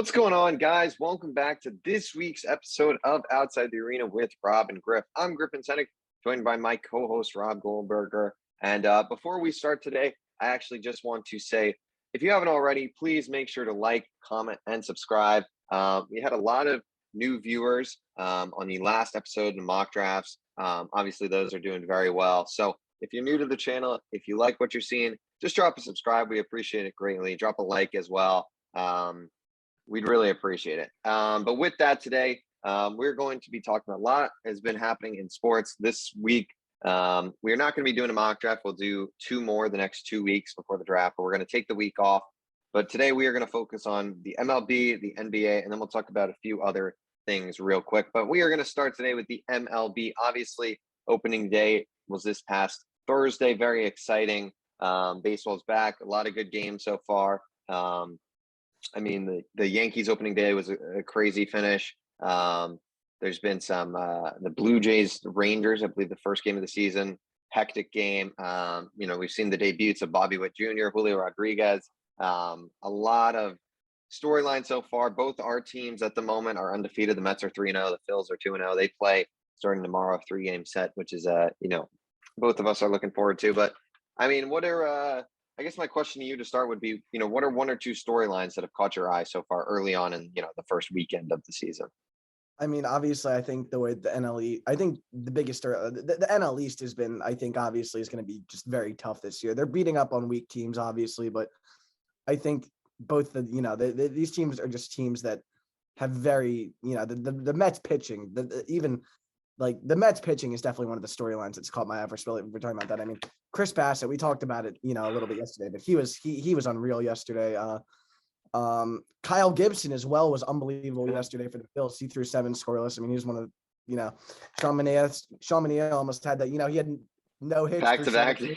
What's going on, guys? Welcome back to this week's episode of Outside the Arena with Rob and Griff. I'm Griff and Senek, joined by my co-host Rob Goldberger. And before we start today, I actually just want to say, if you haven't already, please make sure to like, comment, and subscribe. We had a lot of new viewers on the last episode, the mock drafts. Obviously, those are doing very well. So if you're new to the channel, if you like what you're seeing, just drop a subscribe. We appreciate it greatly. Drop a like as well. We'd really appreciate it. But with that today, we're going to be talking a lot has been happening in sports this week. We're not going to be doing a mock draft. We'll do two more the next 2 weeks before the draft, but we're going to take the week off. But today we are going to focus on the MLB, the NBA, and then we'll talk about a few other things real quick. But we are going to start today with the MLB. Obviously, opening day was this past Thursday. Very exciting. Baseball's back. A lot of good games so far. I mean, the Yankees opening day was a crazy finish. There's been some the Blue Jays, Rangers, I believe the first game of the season, hectic game. We've seen the debuts of Bobby Witt Jr., Julio Rodriguez. A lot of storylines so far. Both our teams at the moment are undefeated. The Mets are 3-0. The Phils are 2-0. They play starting tomorrow, a 3-game set, which is both of us are looking forward to. But I mean, what are I guess my question to you to start would be, what are one or two storylines that have caught your eye so far early on in, the first weekend of the season? I mean, obviously, I think the way the NL East, I think the biggest story, the NL East has been, I think, obviously, is going to be just very tough this year. They're beating up on weak teams, obviously, but I think both these teams are just teams that have very, the Mets pitching, the Mets pitching is definitely one of the storylines that's caught my eye. We're talking about that. I mean, Chris Bassett, we talked about it, a little bit yesterday, but he was unreal yesterday. Kyle Gibson as well was unbelievable yesterday for the Phils. He threw 7 scoreless. I mean, he was one of, Sean Manaea almost had that, he had no hits. Back to back. And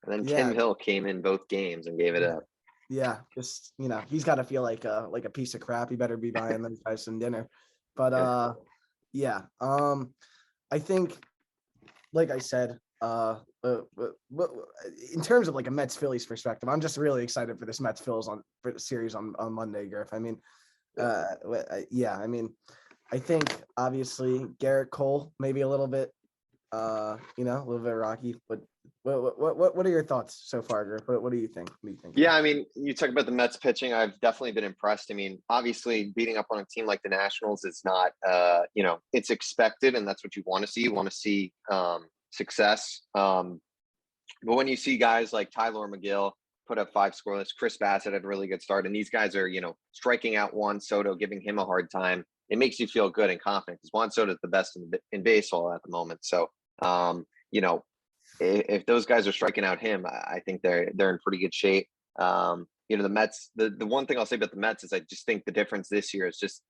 then Tim Hill came in both games and gave it up. Yeah. Just, he's got to feel like a piece of crap. He better be buying those guys some dinner. But, yeah. I think, like I said, in terms of like a Mets Phillies perspective, I'm just really excited for this Mets Phillies for the series on Monday, Griff. I mean, I mean, I think obviously Garrett Cole maybe a little bit, a little bit rocky, but what are your thoughts so far, Griff? What do you think? What do you think? Yeah, I mean, you talk about the Mets pitching. I've definitely been impressed. I mean, obviously beating up on a team like the Nationals is not, it's expected, and that's what you want to see. You want to see success. But when you see guys like Tyler McGill put up 5 scoreless, Chris Bassett had a really good start, and these guys are, striking out Juan Soto, giving him a hard time. It makes you feel good and confident because Juan Soto is the best in baseball at the moment. So, if those guys are striking out him, I think they're in pretty good shape. The Mets, the one thing I'll say about the Mets is I just think the difference this year is just,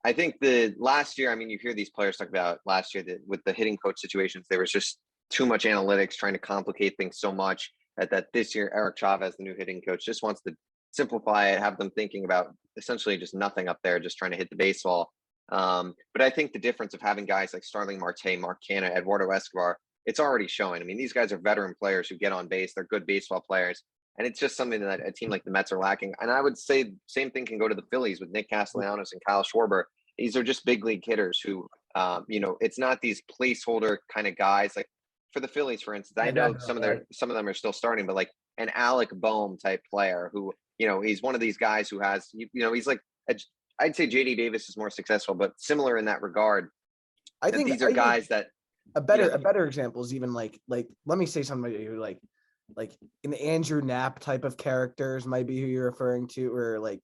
I think the last year, I mean, you hear these players talk about last year that with the hitting coach situations, there was just too much analytics trying to complicate things so much that this year, Eric Chavez, the new hitting coach, just wants to simplify it, have them thinking about essentially just nothing up there, just trying to hit the baseball. But I think the difference of having guys like Starling Marte, Mark Canha, Eduardo Escobar, it's already showing. I mean, these guys are veteran players who get on base. They're good baseball players. And it's just something that a team like the Mets are lacking. And I would say same thing can go to the Phillies with Nick Castellanos and Kyle Schwarber. These are just big league hitters who, it's not these placeholder kind of guys. Like for the Phillies, for instance, I know some of them are still starting, but like an Alec Boehm type player who, he's one of these guys who has, he's like, I'd say JD Davis is more successful, but similar in that regard. I think these are guys that a better example is even like let me say somebody who like an Andrew Knapp type of characters might be who you're referring to, or like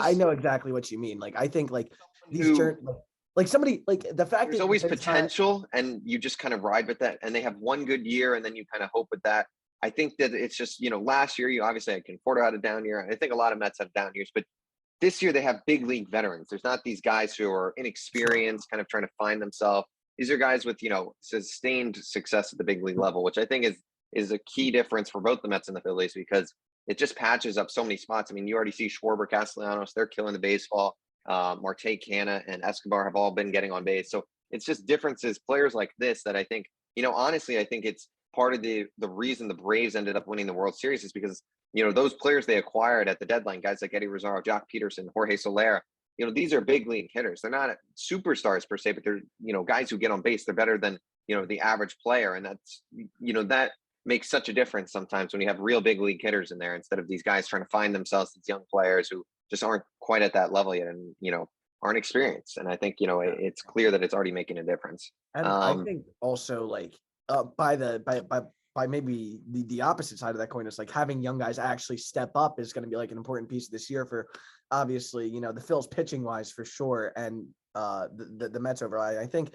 I know exactly what you mean. Like I think like these like somebody like the fact there's always potential and you just kind of ride with that, and they have one good year and then you kind of hope with that. I think that it's just, last year you obviously had Conforto had a down year. I think a lot of Mets have down years, but this year they have big league veterans. There's not these guys who are inexperienced, kind of trying to find themselves. These are guys with, sustained success at the big league level, which I think is a key difference for both the Mets and the Phillies because it just patches up so many spots. I mean, you already see Schwarber, Castellanos, they're killing the baseball. Marte, Canha, and Escobar have all been getting on base. So it's just differences, players like this that I think, honestly, I think it's part of the reason the Braves ended up winning the World Series is because, those players they acquired at the deadline, guys like Eddie Rosario, Jock Peterson, Jorge Soler, these are big league hitters. They're not superstars per se, but they're, guys who get on base. They're better than, the average player. And that's, that makes such a difference sometimes when you have real big league hitters in there instead of these guys trying to find themselves, these young players who just aren't quite at that level yet and, aren't experienced. And I think, it's clear that it's already making a difference. And I think also like by maybe the opposite side of that coin is like having young guys actually step up is going to be like an important piece this year for obviously, the Phil's pitching wise for sure. And the Mets overall, I think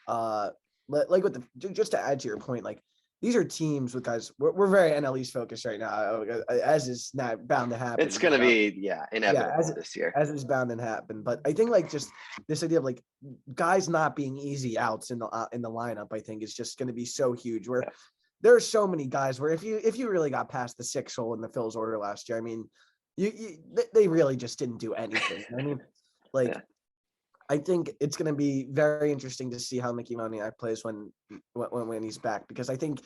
like with just to add to your point, like these are teams with guys. We're very NL East focused right now, as is not bound to happen. It's going to be inevitable this year, as is bound to happen. But I think like just this idea of like guys not being easy outs in the lineup, I think is just going to be so huge. Where there are so many guys where if you really got past the 6 hole in the Phil's order last year, I mean, they really just didn't do anything. I mean, like. Yeah. I think it's going to be very interesting to see how Mickey Moniak plays when he's back, because I think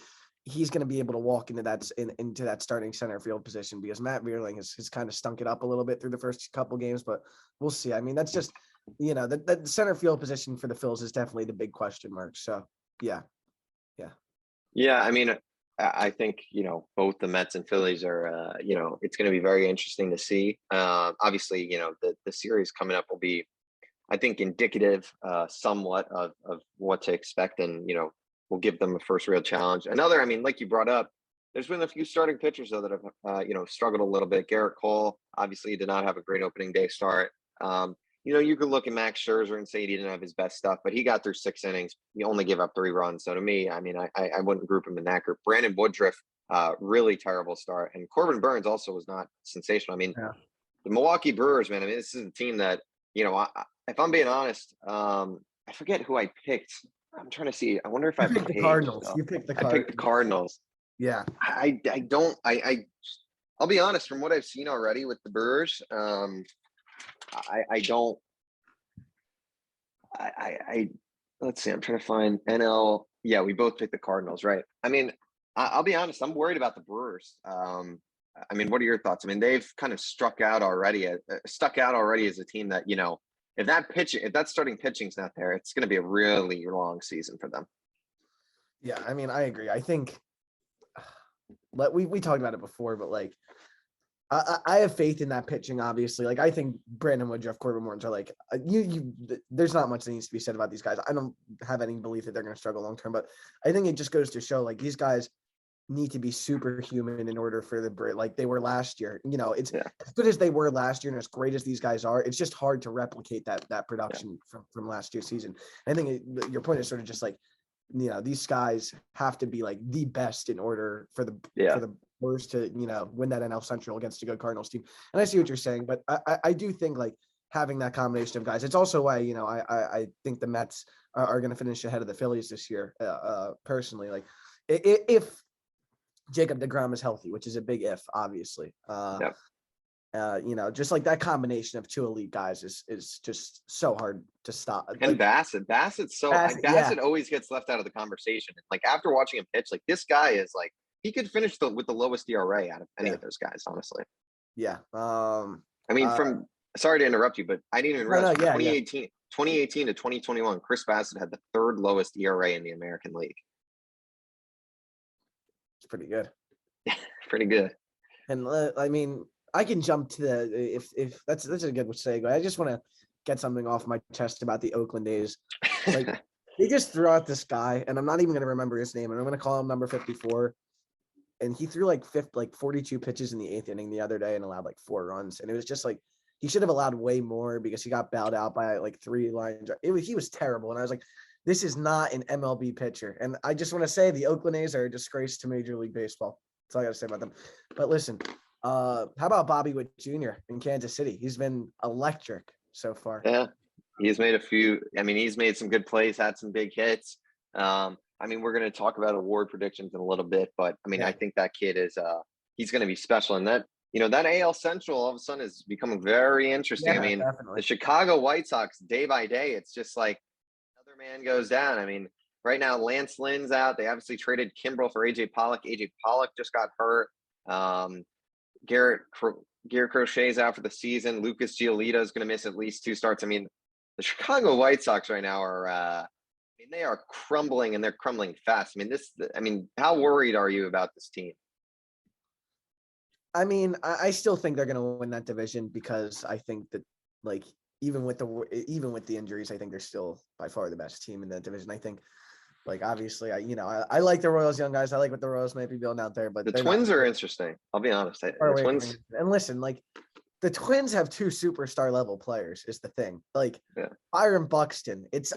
he's going to be able to walk into that starting center field position, because Matt Vierling has kind of stunk it up a little bit through the first couple games, but we'll see. I mean, that's just, the center field position for the Phils is definitely the big question mark. So yeah. I mean, I think, both the Mets and Phillies are, it's going to be very interesting to see. Obviously, the series coming up will be, I think, indicative somewhat of what to expect, and we'll give them a first real challenge. Another, I mean, like you brought up, there's been a few starting pitchers though that have struggled a little bit. Garrett Cole obviously did not have a great opening day start. You could look at Max Scherzer and say he didn't have his best stuff, but he got through 6 innings. He only gave up 3 runs. So to me, I mean, I wouldn't group him in that group. Brandon Woodruff, really terrible start, and Corbin Burns also was not sensational. I mean, the Milwaukee Brewers, man. I mean, this is a team that if I'm being honest, I forget who I picked. I'm trying to see. I wonder if I picked the Cardinals. You picked the Cardinals. I picked the Cardinals. Yeah. I'll be honest, from what I've seen already with the Brewers, let's see. I'm trying to find NL. Yeah, we both picked the Cardinals, right? I mean, I'll be honest. I'm worried about the Brewers. I mean, what are your thoughts? I mean, they've kind of stuck out already as a team that, if that starting pitching's not there, it's going to be a really long season for them. Yeah, I mean, I agree. I think we talked about it before, but like, I have faith in that pitching, obviously. Like, I think Brandon Woodruff, Corbin Burns are like, there's not much that needs to be said about these guys. I don't have any belief that they're going to struggle long term, but I think it just goes to show, like, these guys need to be superhuman in order for like they were last year. It's as good as they were last year and as great as these guys are, it's just hard to replicate that production from last year's season. I think your point is sort of just like, these guys have to be like the best in order for the Brewers to win that NL Central against a good Cardinals team. And I see what you're saying, but I do think like having that combination of guys, it's also why I think the Mets are going to finish ahead of the Phillies this year. Personally, like if Jacob deGrom is healthy, which is a big if, obviously. Just like that combination of 2 elite guys is just so hard to stop. And Bassett always gets left out of the conversation. Like, after watching him pitch, like, this guy is like, he could finish with the lowest ERA out of any of those guys, honestly. Yeah. I mean, sorry to interrupt you, but I didn't even realize 2018 to 2021, Chris Bassett had the 3rd lowest ERA in the American League. It's pretty good. Pretty good. And I mean, I can jump to if that's a good segue. I just want to get something off my chest about the Oakland A's. Like, they just threw out this guy, and I'm not even going to remember his name, and I'm going to call him number 54. And he threw like 42 pitches in the 8th inning the other day and allowed like 4 runs. And it was just like, he should have allowed way more because he got bailed out by like 3 lines. He was terrible. And I was like, this is not an MLB pitcher. And I just want to say the Oakland A's are a disgrace to Major League Baseball. That's all I got to say about them. But listen, how about Bobby Witt Jr. in Kansas City? He's been electric so far. Yeah, he's made some good plays, had some big hits. I mean, we're going to talk about award predictions in a little bit, but I mean, I think that kid is, he's going to be special. And that, that AL Central all of a sudden is becoming very interesting. Yeah, I mean, definitely. The Chicago White Sox, day by day, it's just like another man goes down. I mean, right now Lance Lynn's out. They obviously traded Kimbrel for AJ Pollock. AJ Pollock just got hurt. Garrett Crochet's out for the season. Lucas Giolito is going to miss at least 2 starts. I mean, the Chicago White Sox right now are, I mean, they are crumbling, and they're crumbling fast. I mean, how worried are you about this team? I mean, I still think they're going to win that division because I think that, like, even with the injuries, I think they're still by far the best team in that division. I think, like, obviously, I like the Royals young guys. I like what the Royals might be building out there, but The they're Twins not are interesting. I'll be honest. far The away from Twins, and listen, like, the Twins have 2 superstar level players is the thing. Like, yeah. Byron Buxton. It's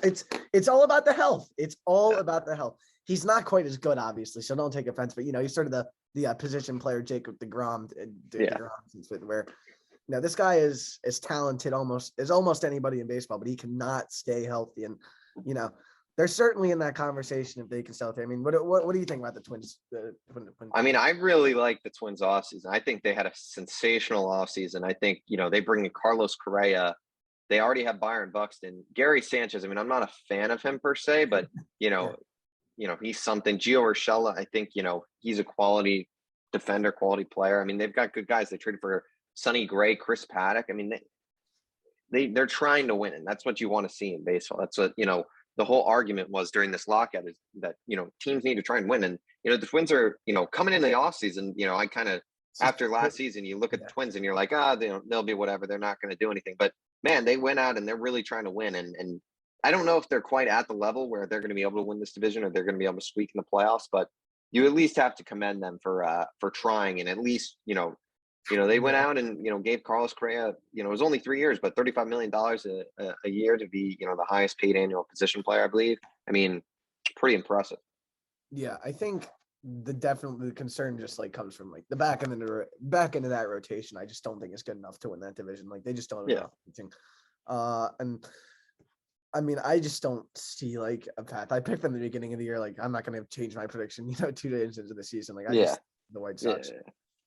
all about the health. It's all Yeah. about the health. He's not quite as good, obviously, so don't take offense. But he's sort of the position player, Jacob DeGrom, where this guy is as talented as almost anybody in baseball, but he cannot stay healthy. And they're certainly in that conversation if they can stay healthy. I mean, what do you think about the Twins? I mean, I really like the Twins offseason. I think they had a sensational offseason. I think, they bring in Carlos Correa. They already have Byron Buxton. Gary Sanchez, I mean, I'm not a fan of him per se, but, he's something. Gio Urshela, I think, he's a quality defender, quality player. I mean, they've got good guys. They traded for Sonny Gray, Chris Paddock. I mean, they're trying to win, and that's what you want to see in baseball. That's what, the whole argument was during this lockout is that, teams need to try and win. And, the Twins are, coming in the offseason, I kind of, after last season, you look at the Twins and you're like, they'll be whatever. They're not going to do anything. But, man, they went out and they're really trying to win. And I don't know if they're quite at the level where they're going to be able to win this division or they're going to be able to squeak in the playoffs. But you at least have to commend them for trying. And at least, they went out and, gave Carlos Correa, it was only 3 years, but $35 million a year to be, the highest paid annual position player, I believe. I mean, pretty impressive. Yeah, I think the concern just comes from the back end of that rotation. I just don't think it's good enough to win that division. Like, they just don't have enough pitching. And I mean, I just don't see a path. I picked them at the beginning of the year. I'm not going to change my prediction, 2 days into the season. Just the White Sox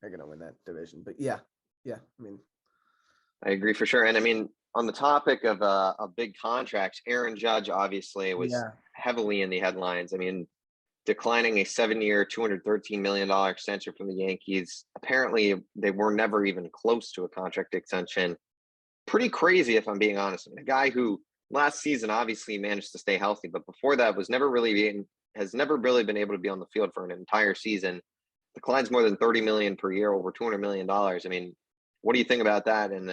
are going to win that division. But yeah. I mean, I agree for sure. And I mean, on the topic of big contracts, Aaron Judge obviously was heavily in the headlines. I mean, declining a 7-year, $213 million extension from the Yankees. Apparently, they were never even close to a contract extension. Pretty crazy, if I'm being honest. I mean, a guy who last season obviously managed to stay healthy, but before that has never really been able to be on the field for an entire season. Declines more than $30 million per year, over $200 million. I mean, what do you think about that? And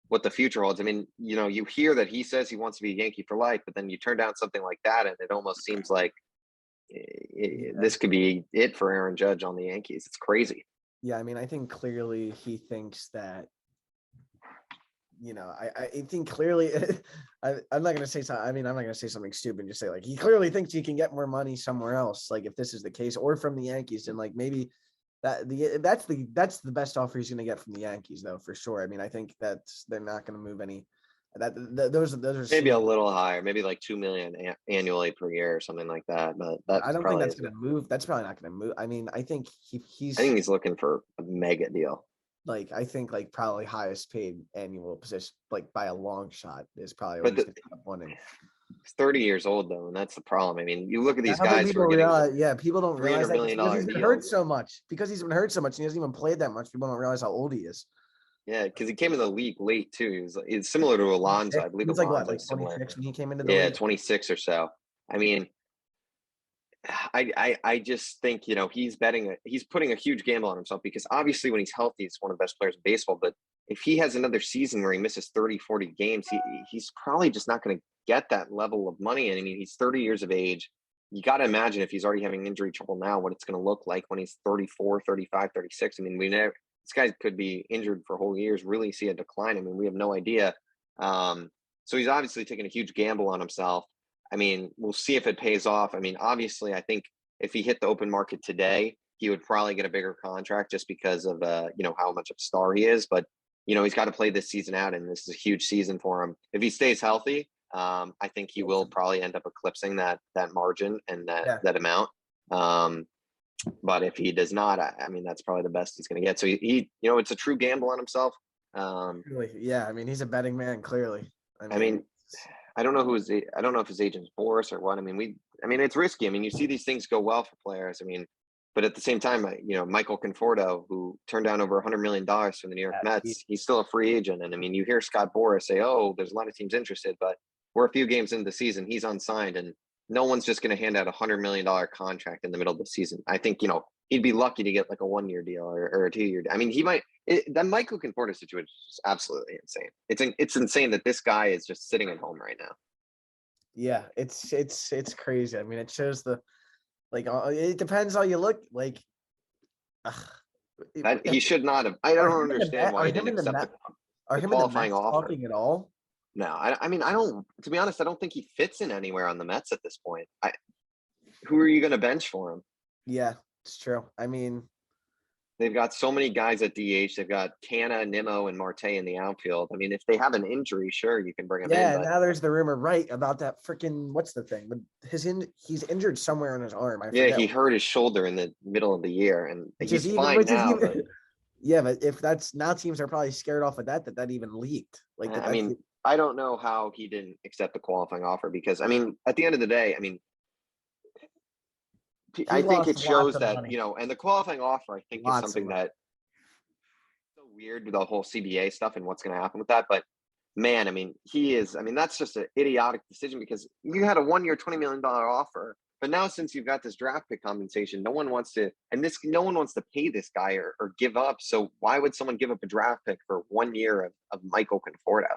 what the future holds? I mean, you hear that he says he wants to be a Yankee for life, but then you turn down something like that, and it almost seems like this could be it for Aaron Judge on the Yankees. It's crazy. Yeah, I mean, I think clearly he thinks that. I think clearly. I'm not going to say something. I mean, I'm not going to say something stupid and just say he clearly thinks he can get more money somewhere else. If this is the case, or from the Yankees, and maybe that's the best offer he's going to get from the Yankees, though, for sure. I mean, I think that they're not going to move any. Those are maybe a little higher, maybe $2 million annually per year or something like that. But I don't think that's going to move. That's probably not going to move. I mean, I think he's looking for a mega deal. I think probably highest paid annual position, by a long shot, is probably what he's going to end up winning. He's 30 years old though, and that's the problem. I mean, you look at these guys who are getting people don't realize that because he's been hurt so much. Because he's been hurt so much, and he hasn't even played that much. People don't realize how old he is. Yeah, because he came in the league late too. It's similar to Alonso. I believe he's Alonso 26 when he came into the league. 26 or so. I mean, I just think he's putting a huge gamble on himself, because obviously when he's healthy, he's one of the best players in baseball. But if he has another season where he misses 30, 40 games, he's probably just not going to get that level of money. And I mean, he's 30 years of age. You got to imagine if he's already having injury trouble now, what it's going to look like when he's 34, 35, 36. I mean, this guy could be injured for whole years, really see a decline. I mean, we have no idea. So he's obviously taking a huge gamble on himself. I mean, we'll see if it pays off. I mean, obviously, I think if he hit the open market today, he would probably get a bigger contract just because of, how much of a star he is. But, he's got to play this season out, and this is a huge season for him. If he stays healthy, I think he will probably end up eclipsing that margin and that amount. But if he does not, I mean, that's probably the best he's going to get. So he, it's a true gamble on himself. Yeah, I mean, he's a betting man, clearly. I mean, I don't know if his agent's Boris or what. I mean, I mean, it's risky. I mean, you see these things go well for players. I mean, but at the same time, Michael Conforto, who turned down over $100 million from the New York Mets, he's still a free agent. And I mean, you hear Scott Boras say, "Oh, there's a lot of teams interested," but we're a few games into the season. He's unsigned, and no one's just going to hand out $100 million contract in the middle of the season. I think he'd be lucky to get like a 1-year deal or a 2-year. I mean, he might. That Michael Conforto situation is just absolutely insane. It's insane that this guy is just sitting at home right now. Yeah, it's crazy. I mean, it shows it depends how you look. Like, That he should not have. I don't understand why he didn't accept the qualifying offer. Talking at all? No, I mean, I don't. To be honest, I don't think he fits in anywhere on the Mets at this point. Who are you going to bench for him? Yeah, it's true. I mean, they've got so many guys at DH. They've got Canna, Nimmo, and Marte in the outfield. I mean, if they have an injury, sure, you can bring him in. Yeah, now there's the rumor, right, about that freaking, what's the thing? He's injured somewhere on his arm. I forget. He hurt his shoulder in the middle of the year, and he's fine now. Yeah, but if that's now, teams are probably scared off of that even leaked. I mean, I don't know how he didn't accept the qualifying offer because, I mean, at the end of the day, I mean, I think it shows that, and the qualifying offer, I think, is something that so weird, the whole CBA stuff and what's going to happen with that. But man, I mean, that's just an idiotic decision because you had a 1-year, $20 million offer. But now, since you've got this draft pick compensation, no one wants to pay this guy or give up. So why would someone give up a draft pick for 1 year of Michael Conforto?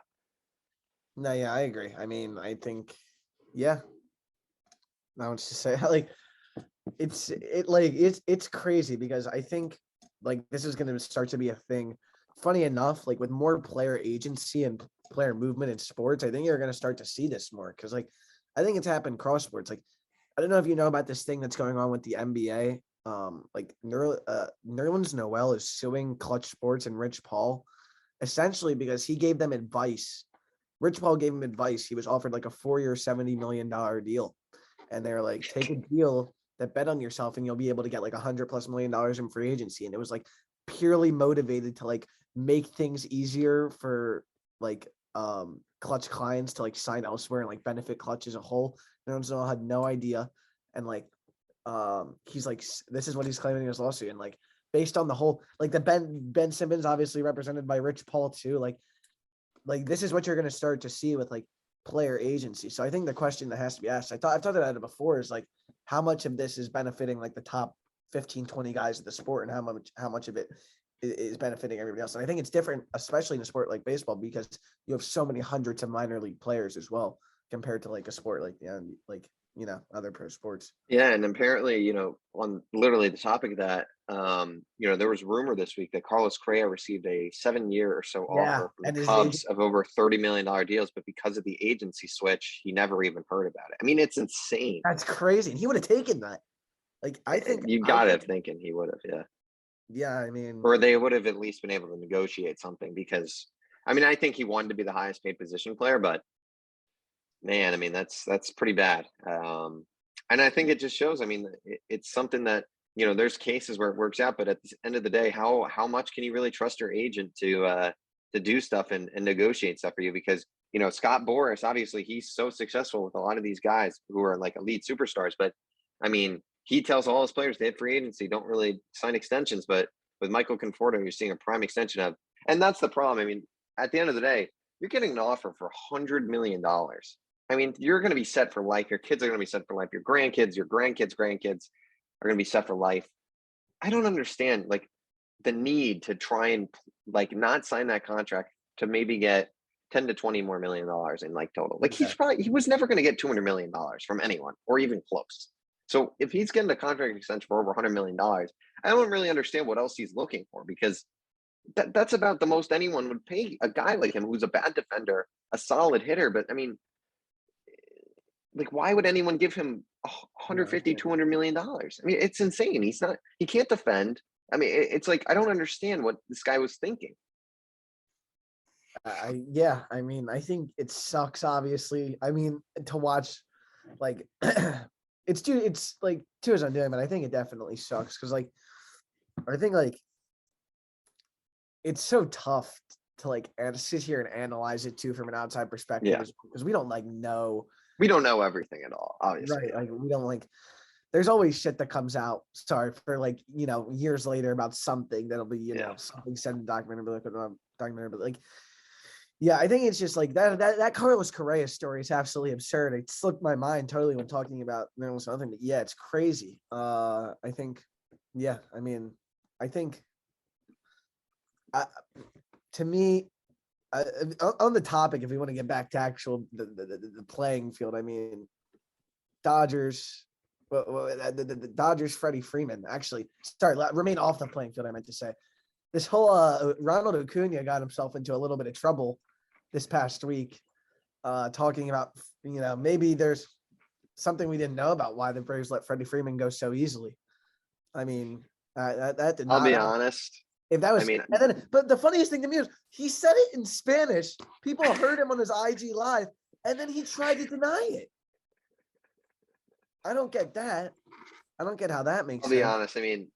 No, yeah, I agree. I mean, I think, yeah. I want to say, like, it's crazy because I think like this is going to start to be a thing. Funny enough, like with more player agency and player movement in sports, I think you're going to start to see this more because like I think it's happened cross sports. Like I don't know if you know about this thing that's going on with the NBA. Like Nerlens Noel is suing Clutch Sports and Rich Paul essentially because he gave them advice. Rich Paul gave him advice. He was offered like a 4-year, $70 million deal. And they're like, take a deal that bet on yourself and you'll be able to get like $100+ million in free agency. And it was like purely motivated to like make things easier for like Clutch clients to like sign elsewhere and like benefit Clutch as a whole. Nerlens Noel had no idea. And like he's like, this is what he's claiming in his lawsuit. And like based on the whole like the Ben Simmons obviously represented by Rich Paul too, like this is what you're going to start to see with like player agency. So I think the question that has to be asked, I've talked about it before, is like how much of this is benefiting like the top 15, 20 guys of the sport and how much of it is benefiting everybody else. And I think it's different, especially in a sport like baseball, because you have so many hundreds of minor league players as well compared to like a sport like other pro sports. Yeah, and apparently, on literally the topic of that, there was rumor this week that Carlos Correa received a 7-year or so offer from the Cubs of over $30 million deals, but because of the agency switch, he never even heard about it. I mean, it's insane. That's crazy. And he would have taken that. Like, I think you got to thinking he would have, yeah. Yeah, I mean, or they would have at least been able to negotiate something because, I mean, I think he wanted to be the highest paid position player, but man, I mean, that's pretty bad. And I think it just shows, I mean, it's something that, there's cases where it works out, but at the end of the day, how much can you really trust your agent to do stuff and negotiate stuff for you? Because, Scott Boras, obviously he's so successful with a lot of these guys who are like elite superstars, but I mean, he tells all his players they have free agency, don't really sign extensions, but with Michael Conforto, you're seeing a prime extension of, and that's the problem. I mean, at the end of the day, you're getting an offer for $100 million. I mean, you're going to be set for life. Your kids are going to be set for life. Your grandkids are going to be set for life. I don't understand like the need to try and like not sign that contract to maybe get 10 to 20 more $1 million in like total. Like he was never going to get $200 million from anyone or even close. So if he's getting a contract extension for over $100 million, I don't really understand what else he's looking for because that's about the most anyone would pay a guy like him who's a bad defender, a solid hitter. But I mean, like, why would anyone give him $150, $200 million? I mean, it's insane. He can't defend. I mean, it's like, I don't understand what this guy was thinking. I mean, I think it sucks, obviously. I mean, to watch, like, it's like, too as I'm doing, but I think it definitely sucks because, like, I think, like, it's so tough to, like, sit here and analyze it, too, from an outside perspective because we don't, like, know we don't know everything at all, obviously. Right. Like we don't like there's always shit that comes out, sorry, for like, years later about something that'll be, Yeah. something said in the documentary, but like, yeah, I think it's just like that Carlos Correa story is absolutely absurd. It slipped my mind totally when talking about something, but yeah, it's crazy. I think, yeah, I mean, I think to me, on the topic, if we want to get back to actual the playing field, I mean, Dodgers, the Dodgers, Freddie Freeman, actually, sorry, remain off the playing field, I meant to say. This whole Ronald Acuna got himself into a little bit of trouble this past week, talking about, maybe there's something we didn't know about why the Braves let Freddie Freeman go so easily. I mean, that did I'll not. be honest. If that was, I mean, and then, but the funniest thing to me is he said it in Spanish. People heard him on his IG live, and then he tried to deny it. I don't get that. I don't get how that makes I'll sense. be honest. I mean,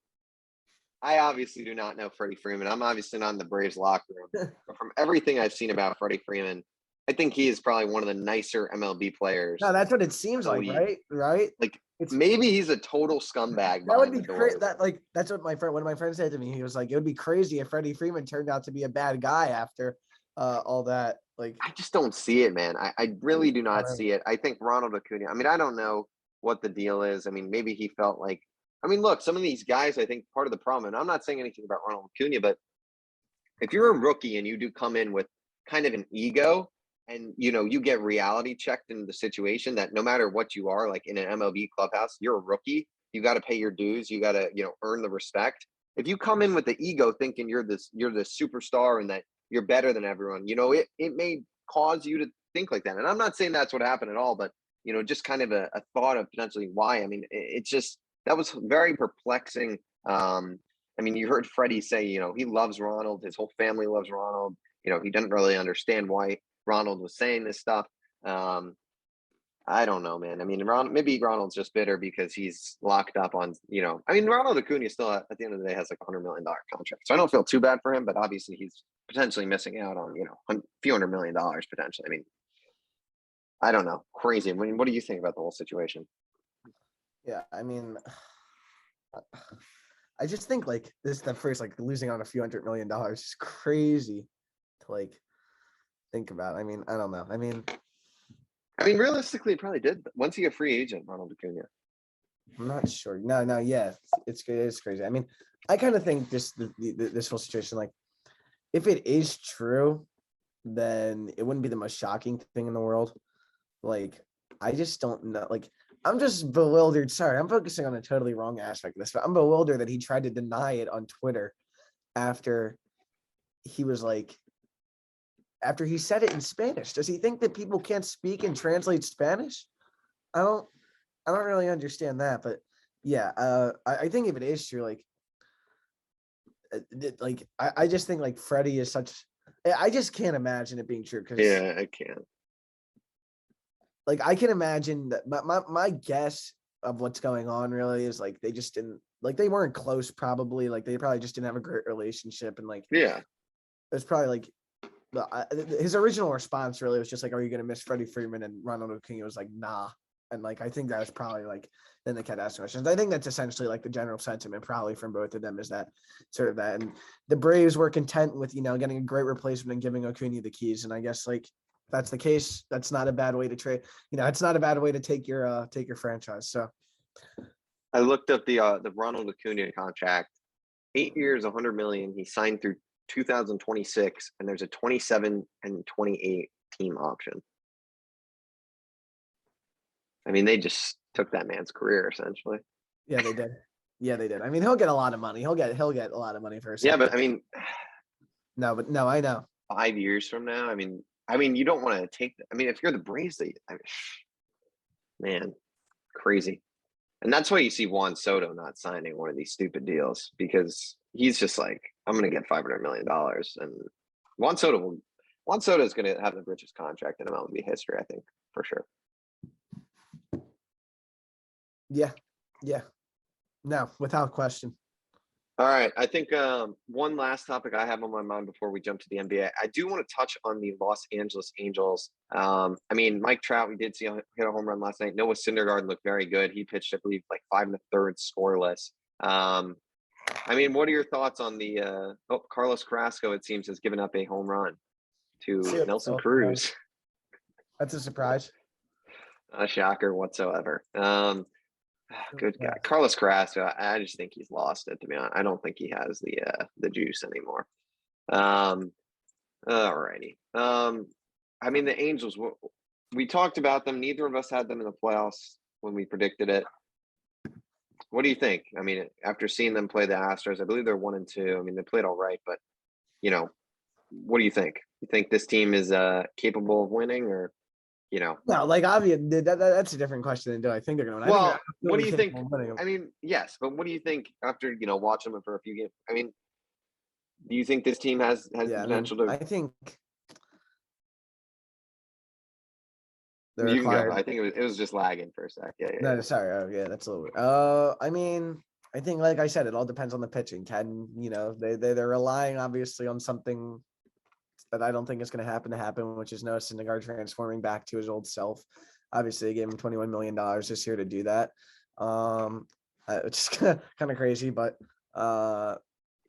I obviously do not know Freddie Freeman. I'm obviously not in the Braves locker room. But from everything I've seen about Freddie Freeman, I think he is probably one of the nicer MLB players. No, that's what it seems like, right? Right? Like It's maybe he's a total scumbag. that would be the door. crazy. That's what one of my friends said to me. He was like, it would be crazy if Freddie Freeman turned out to be a bad guy after all that. Like, I just don't see it, man. I really do not Right. see it. I think Ronald Acuna. I mean, I don't know what the deal is. I mean, maybe he felt like. I mean, look, some of these guys. I think part of the problem, and I'm not saying anything about Ronald Acuna, but if you're a rookie and you do come in with kind of an ego, and you get reality checked into the situation that no matter what you are, like in an MLB clubhouse, you're a rookie. You got to pay your dues. You got to earn the respect. If you come in with the ego thinking you're the superstar and that you're better than everyone, it may cause you to think like that. And I'm not saying that's what happened at all, but just kind of a thought of potentially why. I mean, it's just that was very perplexing. I mean, you heard Freddie say, he loves Ronald. His whole family loves Ronald. He didn't really understand why Ronald was saying this stuff. I don't know, man. I mean, maybe Ronald's just bitter because he's locked up on, I mean, Ronald Acuna still at the end of the day has like $100 million contract. So I don't feel too bad for him, but obviously he's potentially missing out on, a few $100 million potentially. I mean, I don't know. Crazy. I mean, what do you think about the whole situation? Yeah, I mean, I just think like this the first like losing on a few $100 million is crazy to like think about. I mean, I don't know. I mean, realistically, he probably did. Once he a free agent, Ronald Acuna. I'm not sure. No, yeah, it's crazy. I mean, I kind of think this whole situation, like, if it is true, then it wouldn't be the most shocking thing in the world. Like, I just don't know. Like, I'm just bewildered. Sorry, I'm focusing on a totally wrong aspect of this, but I'm bewildered that he tried to deny it on Twitter after he was like, after he said it in Spanish. Does he think that people can't speak and translate Spanish? I don't really understand that, but yeah, I think if it is true, I just think like Freddie is such. I just can't imagine it being true because Yeah, I can't. Like I can imagine that my guess of what's going on really is like they just didn't like they weren't close probably like they probably just didn't have a great relationship and like Yeah. it's probably like his original response really was just like, are you going to miss Freddie Freeman? And Ronald Acuna was like, nah. And like, I think that was probably like, then they kept asking questions. I think that's essentially like the general sentiment probably from both of them is that sort of that. And the Braves were content with, getting a great replacement and giving Acuna the keys. And I guess like, if that's the case, that's not a bad way to trade. It's not a bad way to take your franchise. So I looked up the Ronald Acuna contract, 8 years, 100 million. He signed through 2026, and there's a 27 and 28 team option. I mean, they just took that man's career essentially. Yeah, they did. I mean, he'll get a lot of money. He'll get a lot of money for a second. Yeah, but I mean, no, I know. 5 years from now, I mean, you don't want to take. I mean, if you're the Braves, man, crazy. And that's why you see Juan Soto not signing one of these stupid deals because he's just like, I'm going to get $500 million. And Juan Soto is going to have the richest contract in MLB history, I think, for sure. Yeah. No, without question. All right. I think one last topic I have on my mind before we jump to the NBA. I do want to touch on the Los Angeles Angels. I mean, Mike Trout, we did see him hit a home run last night. Noah Syndergaard looked very good. He pitched, I believe, like 5 1/3 scoreless. I mean, what are your thoughts on the Carlos Carrasco, it seems, has given up a home run to Yeah, Nelson so, Cruz. that's a surprise. A shocker whatsoever. Good guy. Yeah. Carlos Carrasco, I just think he's lost it, to be honest. I don't think he has the juice anymore. Alrighty. I mean, the Angels, we talked about them. Neither of us had them in the playoffs when we predicted it. What do you think? I mean, after seeing them play the Astros, I believe they're 1-2. I mean, they played all right, but what do you think? You think this team is capable of winning, or No, like obviously that's a different question than do I think they're gonna win. Well, I what think do you they're think? capable of winning. I mean, yes, but what do you think after watching them for a few games? I mean, do you think this team has the Yeah, I mean, potential to? I think they're You can go. required. I think it was just lagging for a sec. Yeah, No, sorry. Oh, yeah, that's a little weird. I mean, I think, like I said, it all depends on the pitching. They're relying obviously on something that I don't think is going to happen, which is Noah Syndergaard transforming back to his old self. Obviously, they gave him $21 million this year to do that. It's kind of crazy, but pitched I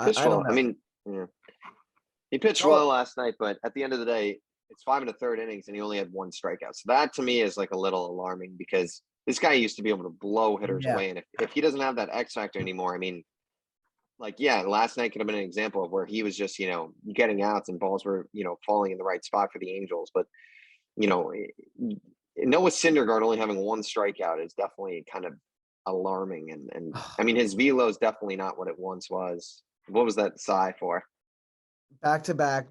don't well. I know. mean, yeah. He pitched well last night, but at the end of the day, it's 5 1/3 innings, and he only had 1 strikeout. So that to me is like a little alarming because this guy used to be able to blow hitters Yeah. away, and if he doesn't have that X factor anymore, I mean, like, yeah, last night could have been an example of where he was just getting outs and balls were falling in the right spot for the Angels, but Noah Syndergaard only having 1 strikeout is definitely kind of alarming, and I mean his velo is definitely not what it once was. What was that sigh for? Back-to-back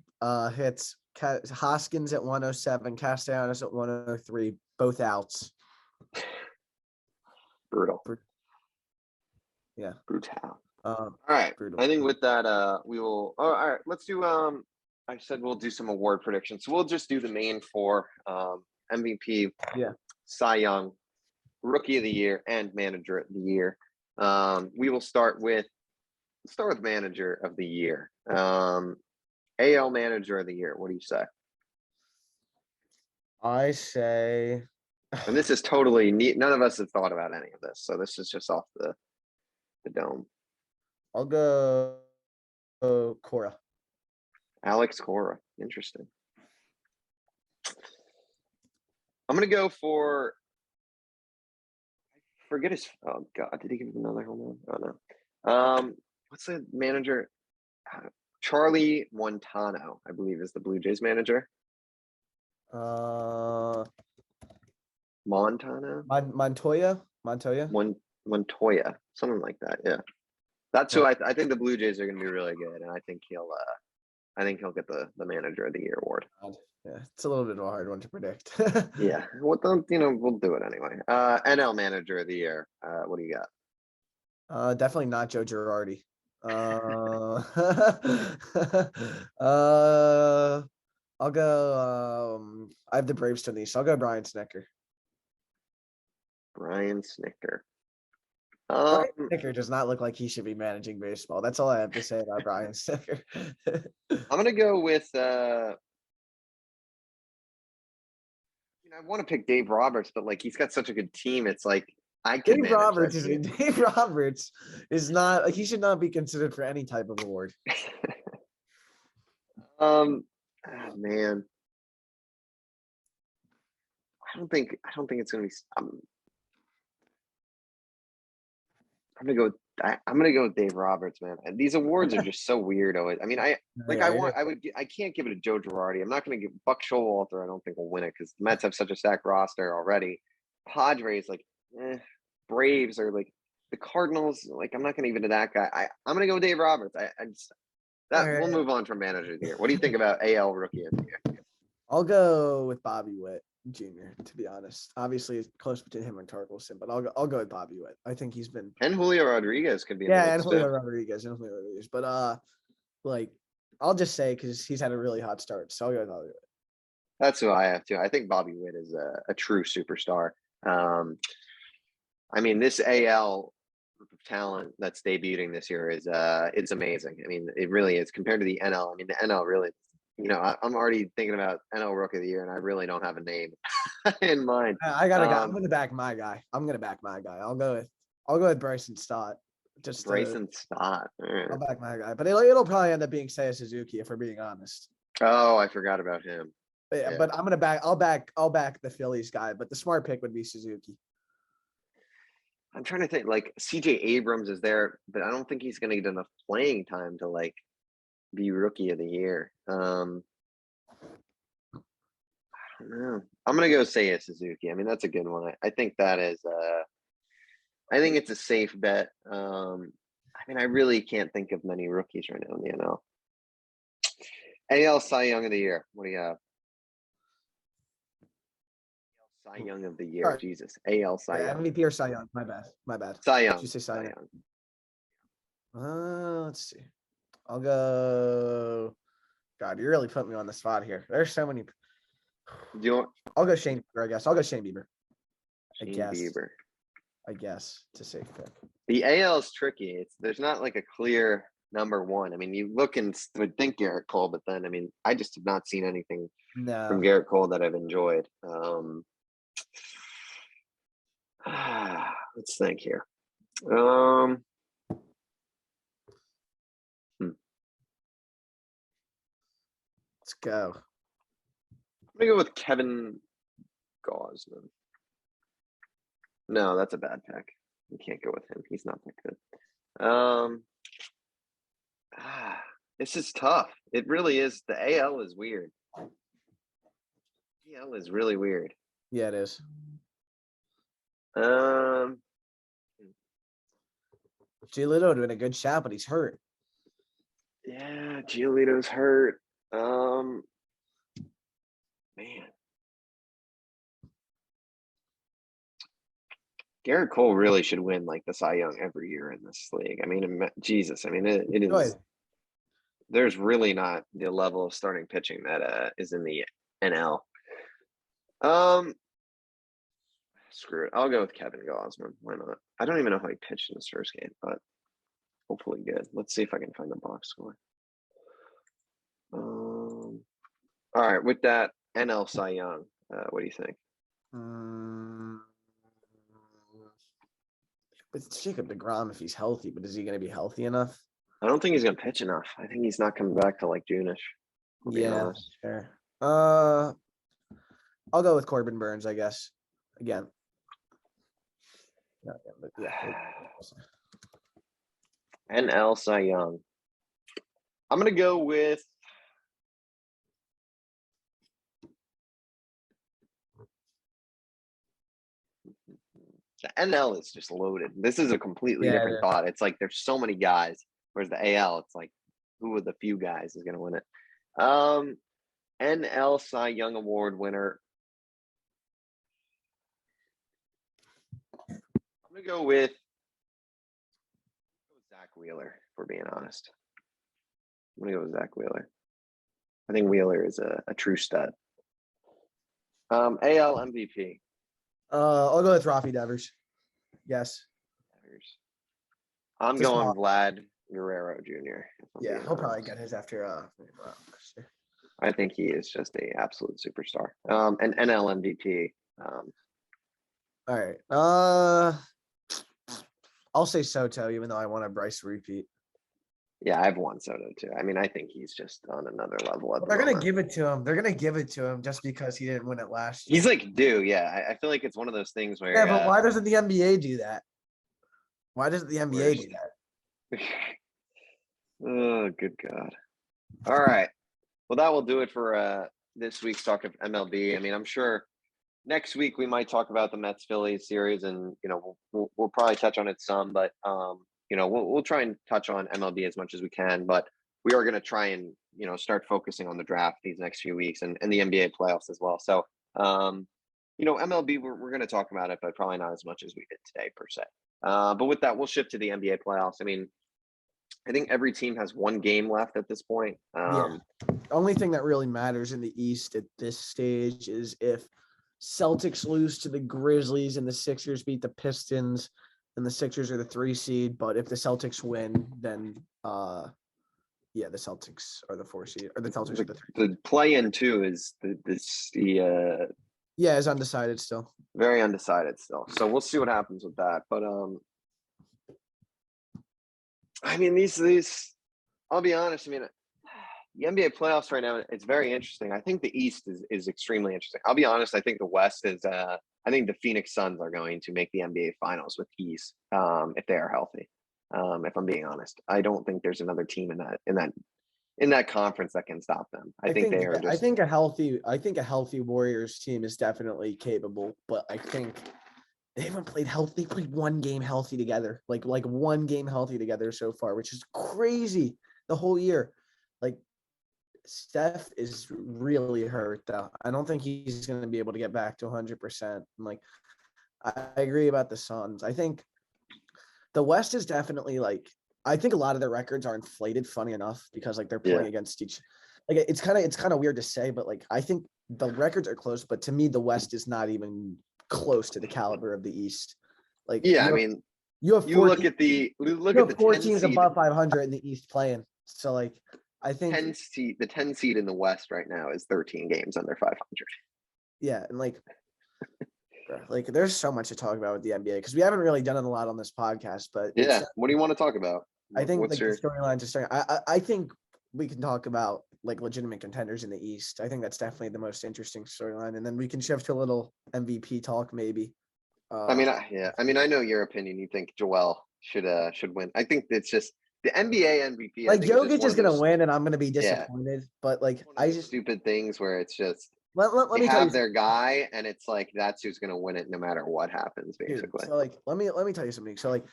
hits. Hoskins at 107, Castellanos at 103, both outs. Brutal. Yeah. Brutal. All right. brutal. I think with that, we will. Oh, all right. Let's do. I said we'll do some award predictions. So we'll just do the main four: MVP, Yeah. Cy Young, Rookie of the Year, and Manager of the Year. We will start with Manager of the Year. AL Manager of the Year. What do you say? I say, And this is totally neat. None of us have thought about any of this, so this is just off the dome. I'll go Cora. Alex Cora. Interesting. I'm gonna go for. Forget his. Oh God, did he give him another home run? Oh no. What's the manager? Charlie Montano, I believe, is the Blue Jays manager. Montano. Montoya. Montoya, something like that. Yeah, that's who I think the Blue Jays are going to be really good, and I think he'll get the Manager of the Year award. Yeah, it's a little bit of a hard one to predict. Yeah, we'll do it anyway. NL Manager of the Year. What do you got? Definitely not Joe Girardi. I'll go. I have the Braves to the East. I'll go Brian Snitker. Brian Snitker. Brian Snitker does not look like he should be managing baseball. That's all I have to say about Brian Snitker. I'm gonna go with. I want to pick Dave Roberts, but like he's got such a good team. It's like Dave Roberts is not like he should not be considered for any type of award. Man, I don't think it's gonna be. I'm gonna go with Dave Roberts, man. And these awards are just so weird. I mean, I can't give it to Joe Girardi. I'm not gonna give Buck Showalter. I don't think will win it because the Mets have such a stacked roster already. Padres, Braves are like the Cardinals. Like I'm not gonna even to that guy. I'm gonna go with Dave Roberts. We'll move on from Manager of the Year. What do you think about AL Rookie of the Year? I'll go with Bobby Witt Jr. To be honest, obviously it's close between him and Torkelson, but I'll go with Bobby Witt. I think he's been and Julio Rodriguez could be. And Julio Rodriguez, but I'll just say because he's had a really hot start, so I'll go with Bobby Witt. That's who I have too. I think Bobby Witt is a true superstar. I mean, this AL group of talent that's debuting this year is it's amazing. I mean, it really is compared to the NL. I mean, the NL really, I'm already thinking about NL Rookie of the Year, and I really don't have a name in mind. I got a guy. I'm gonna back my guy. I'll go with Bryson Stott. Bryson Stott. I'll back my guy, but it'll probably end up being Seiya Suzuki if we're being honest. Oh, I forgot about him. But I'll back the Phillies guy, but the smart pick would be Suzuki. I'm trying to think, like CJ Abrams is there, but I don't think he's going to get enough playing time to like be Rookie of the Year. I don't know. I'm going to go Seiya Suzuki. I mean, that's a good one. I think that is. I think it's a safe bet. I mean, I really can't think of many rookies right now in the NL. AL Cy Young of the Year. What do you have? Cy Young of the Year. Sorry. Jesus. AL Cy Young. MVP or Cy Young. My bad. Cy Young. Did you say Cy Young? Let's see. I'll go. God, you're really putting me on the spot here. There's so many. I'll go Shane Bieber, I guess. I'll go Shane Bieber. I guess it's a safe pick. The AL is tricky. There's not like a clear number one. I mean, you look and would think Garrett Cole, but then I mean, I just have not seen anything from Garrett Cole that I've enjoyed. Let's think here. Let's go. I'm gonna go with Kevin Gausman. No, that's a bad pick. You can't go with him. He's not that good. This is tough. It really is. The AL is weird. The AL is really weird. Yeah, it is. Giolito doing a good shot, but he's hurt. Yeah, Giolito's hurt. Man. Garrett Cole really should win like the Cy Young every year in this league. I mean, Jesus. I mean, it is. There's really not the level of starting pitching that is in the NL. Screw it. I'll go with Kevin Gausman. Why not? I don't even know how he pitched in his first game, but hopefully good. Let's see if I can find the box score. All right, with that NL Cy Young, what do you think? It's Jacob deGrom if he's healthy, but is he going to be healthy enough? I don't think he's going to pitch enough. I think he's not coming back to like June-ish. Yeah, sure. I'll go with Corbin Burns, I guess. Again. NL Cy Young. I'm going to go with the NL is just loaded. This is a completely different thought. It's like there's so many guys, whereas the AL, it's like who are the few guys is going to win it. NL Cy Young Award winner. I'm going to go with Zach Wheeler, if we're being honest. I'm going to go with Zach Wheeler. I think Wheeler is a true stud. AL MVP. I'll go with Rafi Devers. Yes. I'm going Vlad Guerrero Jr. Yeah, he'll probably get his after. I think he is just a absolute superstar. And NL MVP. All right. I'll say Soto, even though I want a Bryce repeat. Yeah, I've won Soto too. I mean, I think he's just on another level. They're gonna give it to him. They're gonna give it to him just because he didn't win it last year. He's like due. Yeah, I feel like it's one of those things where. Yeah, but why doesn't the NBA do that? Why doesn't the NBA do that? Oh, good God! All right. Well, that will do it for this week's talk of MLB. I mean, I'm sure next week we might talk about the Mets Phillies series, and we'll probably touch on it some, but we'll try and touch on MLB as much as we can, but we are going to try and start focusing on the draft these next few weeks and the NBA playoffs as well. So MLB we're going to talk about it, but probably not as much as we did today per se. But with that, we'll shift to the NBA playoffs. I mean, I think every team has one game left at this point. Only thing that really matters in the East at this stage is if Celtics lose to the Grizzlies and the Sixers beat the Pistons, and the Sixers are the 3 seed. But if the Celtics win, then yeah, the Celtics are the 4 seed, or the Celtics are the 3. The play-in too is Yeah, it's undecided still. very undecided still. So we'll see what happens with that. But I mean, these. I'll be honest. I mean, the NBA playoffs right now, it's very interesting. I think the East is extremely interesting. I'll be honest. I think the West is. I think the Phoenix Suns are going to make the NBA Finals with ease if they are healthy. If I'm being honest, I don't think there's another team in that conference that can stop them. I think they are. I think a healthy Warriors team is definitely capable, but I think they haven't played healthy. They played one game healthy together, like one game healthy together so far, which is crazy the whole year. Like Steph is really hurt though. I don't think he's going to be able to get back to 100%. Like I agree about the Suns. I think the West is definitely like. I think a lot of their records are inflated, funny enough, because like they're playing against each. Like it's kind of weird to say, but like I think the records are close, but to me the West is not even close to the caliber of the East. Like I mean, you have 4 4 teams above 500 in the East playing. So like I think the 10 seed in the West right now is 13 games under 500. Yeah, and like there's so much to talk about with the NBA because we haven't really done it a lot on this podcast. But what do you want to talk about? I think the storylines are starting. I think we can talk about like legitimate contenders in the East. I think that's definitely the most interesting storyline, and then we can shift to a little MVP talk maybe. I mean, I know your opinion. You think Joel should win. I think it's just the NBA MVP. Like Jokic is gonna win, and I'm gonna be disappointed. Yeah. But like I just stupid things where it's just let me have their guy, and it's like that's who's gonna win it no matter what happens, basically. Dude, so like let me tell you something. So like.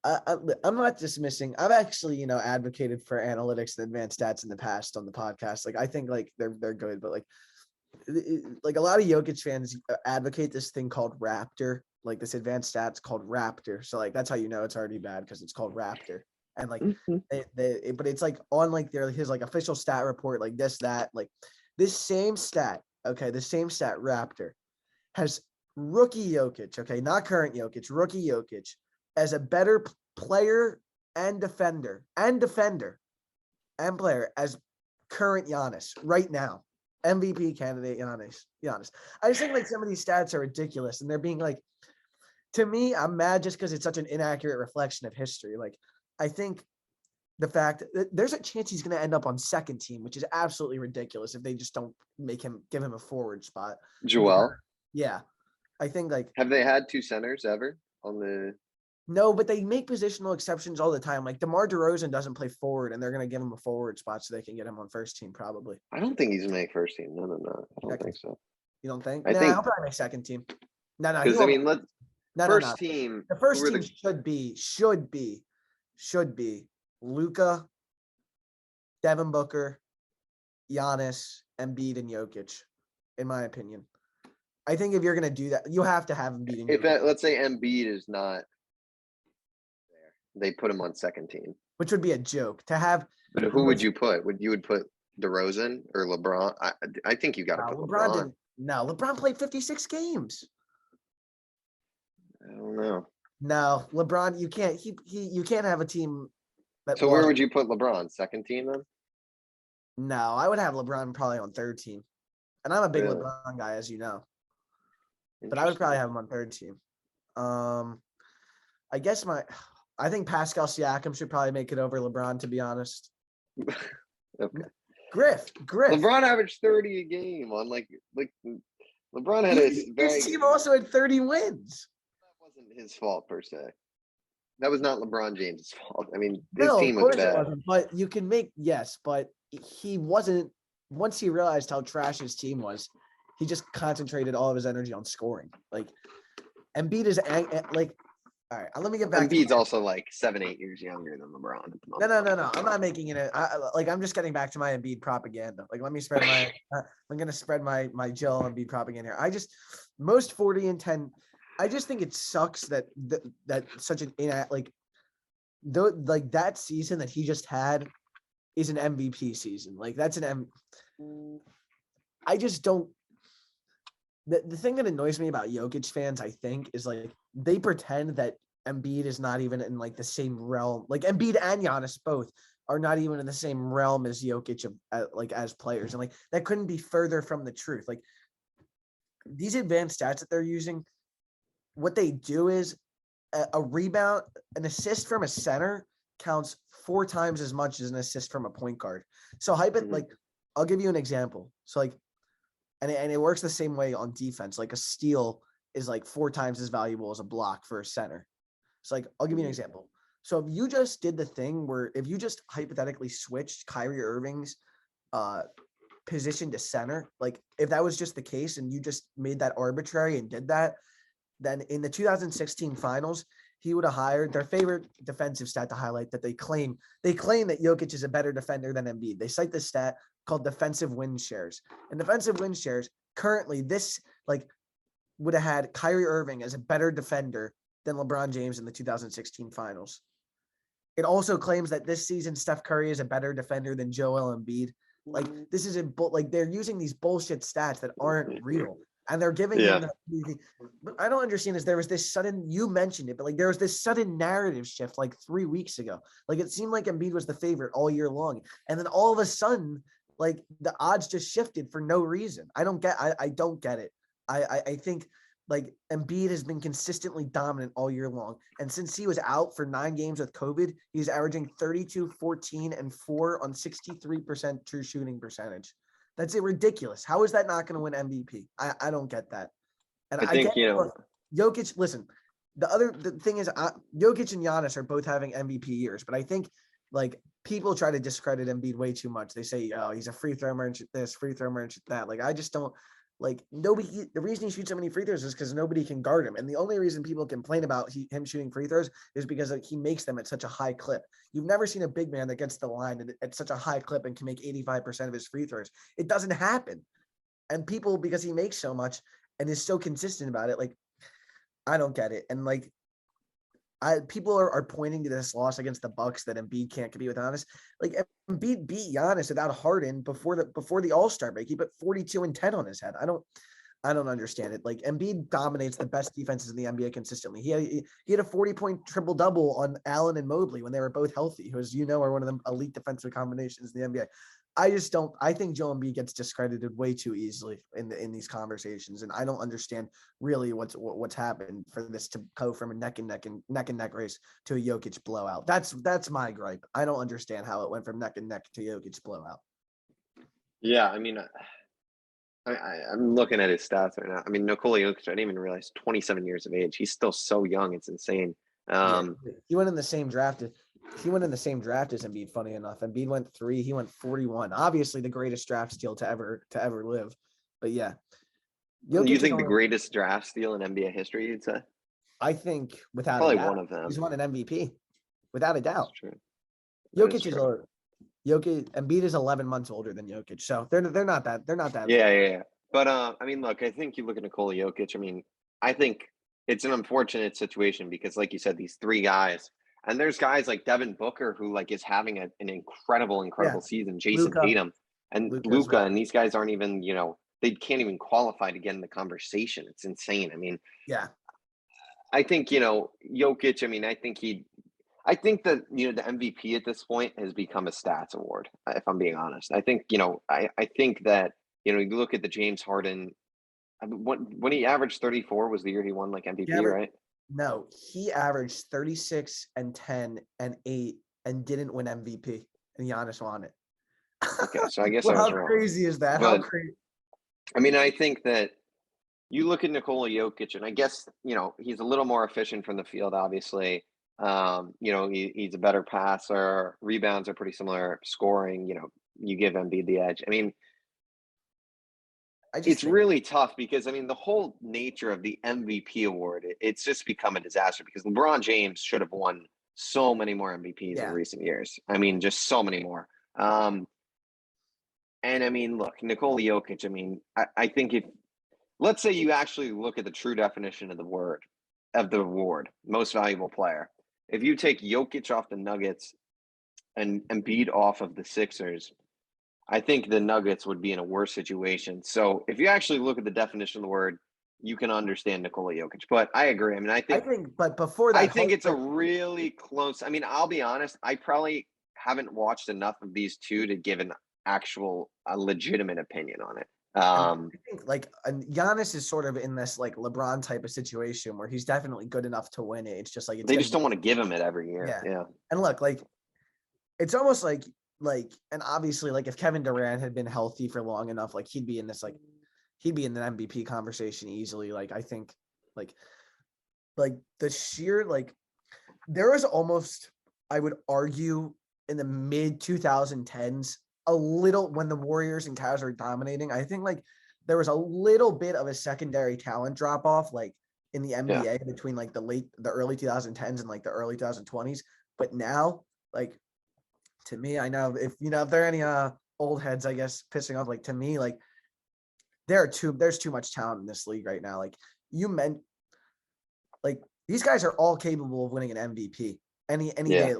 I'm not dismissing. I've actually, advocated for analytics and advanced stats in the past on the podcast. Like, I think like they're good, but like a lot of Jokic fans advocate this thing called Raptor, like this advanced stats called Raptor. So like that's how you know it's already bad because it's called Raptor. And like but it's like on like his like official stat report, like that, like this same stat. Okay, the same stat Raptor has rookie Jokic. Okay, not current Jokic, rookie Jokic. As a better player and defender and player as current Giannis right now, MVP candidate Giannis. I just think like some of these stats are ridiculous, and they're being like, to me, I'm mad just because it's such an inaccurate reflection of history. Like, I think the fact that there's a chance he's going to end up on second team, which is absolutely ridiculous if they just don't give him a forward spot. Joel, yeah, I think like have they had 2 centers ever on the? No, but they make positional exceptions all the time. Like DeMar DeRozan doesn't play forward, and they're going to give him a forward spot so they can get him on first team probably. I don't think he's going to make first team. No. I don't think so. You don't think? I think he'll probably make second team. No. Because I mean, first team. The first team should be Luka, Devin Booker, Giannis, Embiid, and Jokic, in my opinion. I think if you're going to do that, you have to have Embiid. If let's say Embiid is not. They put him on second team, which would be a joke to have. But who would you put? You would put DeRozan or LeBron? I think you got to put LeBron. LeBron played 56 games. I don't know. No, LeBron, you can't. You can't have a team. So where would you put LeBron? Second team then? No, I would have LeBron probably on third team, and I'm a big LeBron guy, as you know. But I would probably have him on third team. I guess I think Pascal Siakam should probably make it over LeBron, to be honest. Okay. Griff. LeBron averaged 30 a game on like LeBron had his team also had 30 wins. That wasn't his fault per se. That was not LeBron James' fault. I mean, his team was bad. It wasn't, but you can but he wasn't. Once he realized how trash his team was, he just concentrated all of his energy on scoring. Like Embiid is like. All right, let me get back. Embiid's also like 7-8 years younger than LeBron at the moment. No. I'm not making it. I'm just getting back to my Embiid propaganda. Like, let me spread my. I'm gonna spread my Joel Embiid propaganda here. Most 40 and 10. I just think it sucks that such an that season that he just had is an MVP season. Like that's I just don't. The thing that annoys me about Jokic fans, I think, is like they pretend that Embiid is not even in like the same realm. Like Embiid and Giannis both are not even in the same realm as Jokic like as players. And like that couldn't be further from the truth. Like these advanced stats that they're using, what they do is a rebound, an assist from a center counts 4 times as much as an assist from a point guard. So like I'll give you an example. So like, and it works the same way on defense. Like a steal is like 4 times as valuable as a block for a center. So like, I'll give you an example. So if you just did the thing where if you just hypothetically switched Kyrie Irving's position to center, like if that was just the case and you just made that arbitrary and did that, then in the 2016 finals, he would have hired their favorite defensive stat to highlight that they claim that Jokic is a better defender than Embiid. They cite this stat called defensive win shares. And defensive win shares currently this like would have had Kyrie Irving as a better defender than LeBron James in the 2016 finals. It also claims that this season Steph Curry is a better defender than Joel Embiid. Like this is like they're using these bullshit stats that aren't real. And they're giving him the but I don't understand is there was this sudden, you mentioned it, but like there was this sudden narrative shift like 3 weeks ago. Like it seemed like Embiid was the favorite all year long. And then all of a sudden, like the odds just shifted for no reason. I don't get it. I think like Embiid has been consistently dominant all year long. And since he was out for 9 games with COVID, he's averaging 32, 14, and 4 on 63% true shooting percentage. That's ridiculous. How is that not going to win MVP? I don't get that. And I think, Jokic, listen, the thing is, Jokic and Giannis are both having MVP years, but I think like people try to discredit Embiid way too much. They say, oh, he's a free throw merchant this, free throw merchant that. Like, I just don't like the reason he shoots so many free throws is because nobody can guard him. And the only reason people complain about him shooting free throws is because like, he makes them at such a high clip. You've never seen a big man that gets to the line at such a high clip and can make 85% of his free throws. It doesn't happen. And people, because he makes so much and is so consistent about it, like, I don't get it. And like, people are pointing to this loss against the Bucks that Embiid can't compete with Giannis. Like Embiid beat Giannis without Harden before the All-Star break. He put 42 and 10 on his head. I don't understand it. Like Embiid dominates the best defenses in the NBA consistently. He had a 40-point triple-double on Allen and Mobley when they were both healthy, who, as you know, are one of the elite defensive combinations in the NBA. I think Joel Embiid gets discredited way too easily in these conversations. And I don't understand really what's happened for this to go from a neck and neck race to a Jokic blowout. That's my gripe. I don't understand how it went from neck and neck to Jokic blowout. Yeah. I mean, I'm looking at his stats right now. I mean, Nikola Jokic, I didn't even realize 27 years of age. He's still so young. It's insane. He went in the same draft. He went in the same draft as Embiid, funny enough. Embiid went 3, he went 41. Obviously the greatest draft steal to ever live. But yeah. Do you think the greatest draft steal in NBA history, you'd say? I think without probably a doubt, one of them. He's won an MVP. Without a doubt. That's true. Jokic is older. Embiid is 11 months older than Jokic. So they're not that. Yeah. But I mean, look, I think you look at Nikola Jokic. I mean, I think it's an unfortunate situation because, like you said, these 3 guys, and there's guys like Devin Booker who like is having an incredible season. Jason Tatum and Luka, well. And these guys aren't even, they can't even qualify to get in the conversation. It's insane. I mean, yeah. I think Jokic. I mean, I think that the MVP at this point has become a stats award. If I'm being honest, I think I think that you look at the James Harden. When he averaged 34 was the year he won like MVP, right? No, he averaged 36 and 10 and 8 and didn't win MVP, and Giannis won it. Okay, so I guess I was how wrong. Crazy is that? But, how crazy? I mean, I think that you look at Nikola Jokic, and I guess he's a little more efficient from the field. Obviously, he's a better passer. Rebounds are pretty similar. Scoring, you give Embiid the edge. I mean. It's really tough because, I mean, the whole nature of the MVP award, it's just become a disaster because LeBron James should have won so many more MVPs in recent years. I mean, just so many more. And I mean, look, Nikola Jokic, I mean, I think let's say you actually look at the true definition of the award, most valuable player. If you take Jokic off the Nuggets and Embiid off of the Sixers, I think the Nuggets would be in a worse situation. So if you actually look at the definition of the word, you can understand Nikola Jokic. But I agree. I mean, but before that, I think it's a really close. I mean, I'll be honest. I probably haven't watched enough of these two to give an actual, a legitimate opinion on it. I think like Giannis is sort of in this like LeBron type of situation where he's definitely good enough to win it. It's just like they just don't want to give him it every year. Yeah. Yeah. And look, like it's almost like and obviously like if Kevin Durant had been healthy for long enough, like he'd be in this he'd be in the MVP conversation easily. Like I think like the sheer like there was almost, I would argue, in the mid 2010s, a little when the Warriors and Cavs were dominating, I think like there was a little bit of a secondary talent drop off, like in the NBA between like the early 2010s and like the early 2020s. But now, like to me, I know if there are any old heads, I guess, pissing off, like to me, like there's too much talent in this league right now. Like you meant, like these guys are all capable of winning an MVP any day.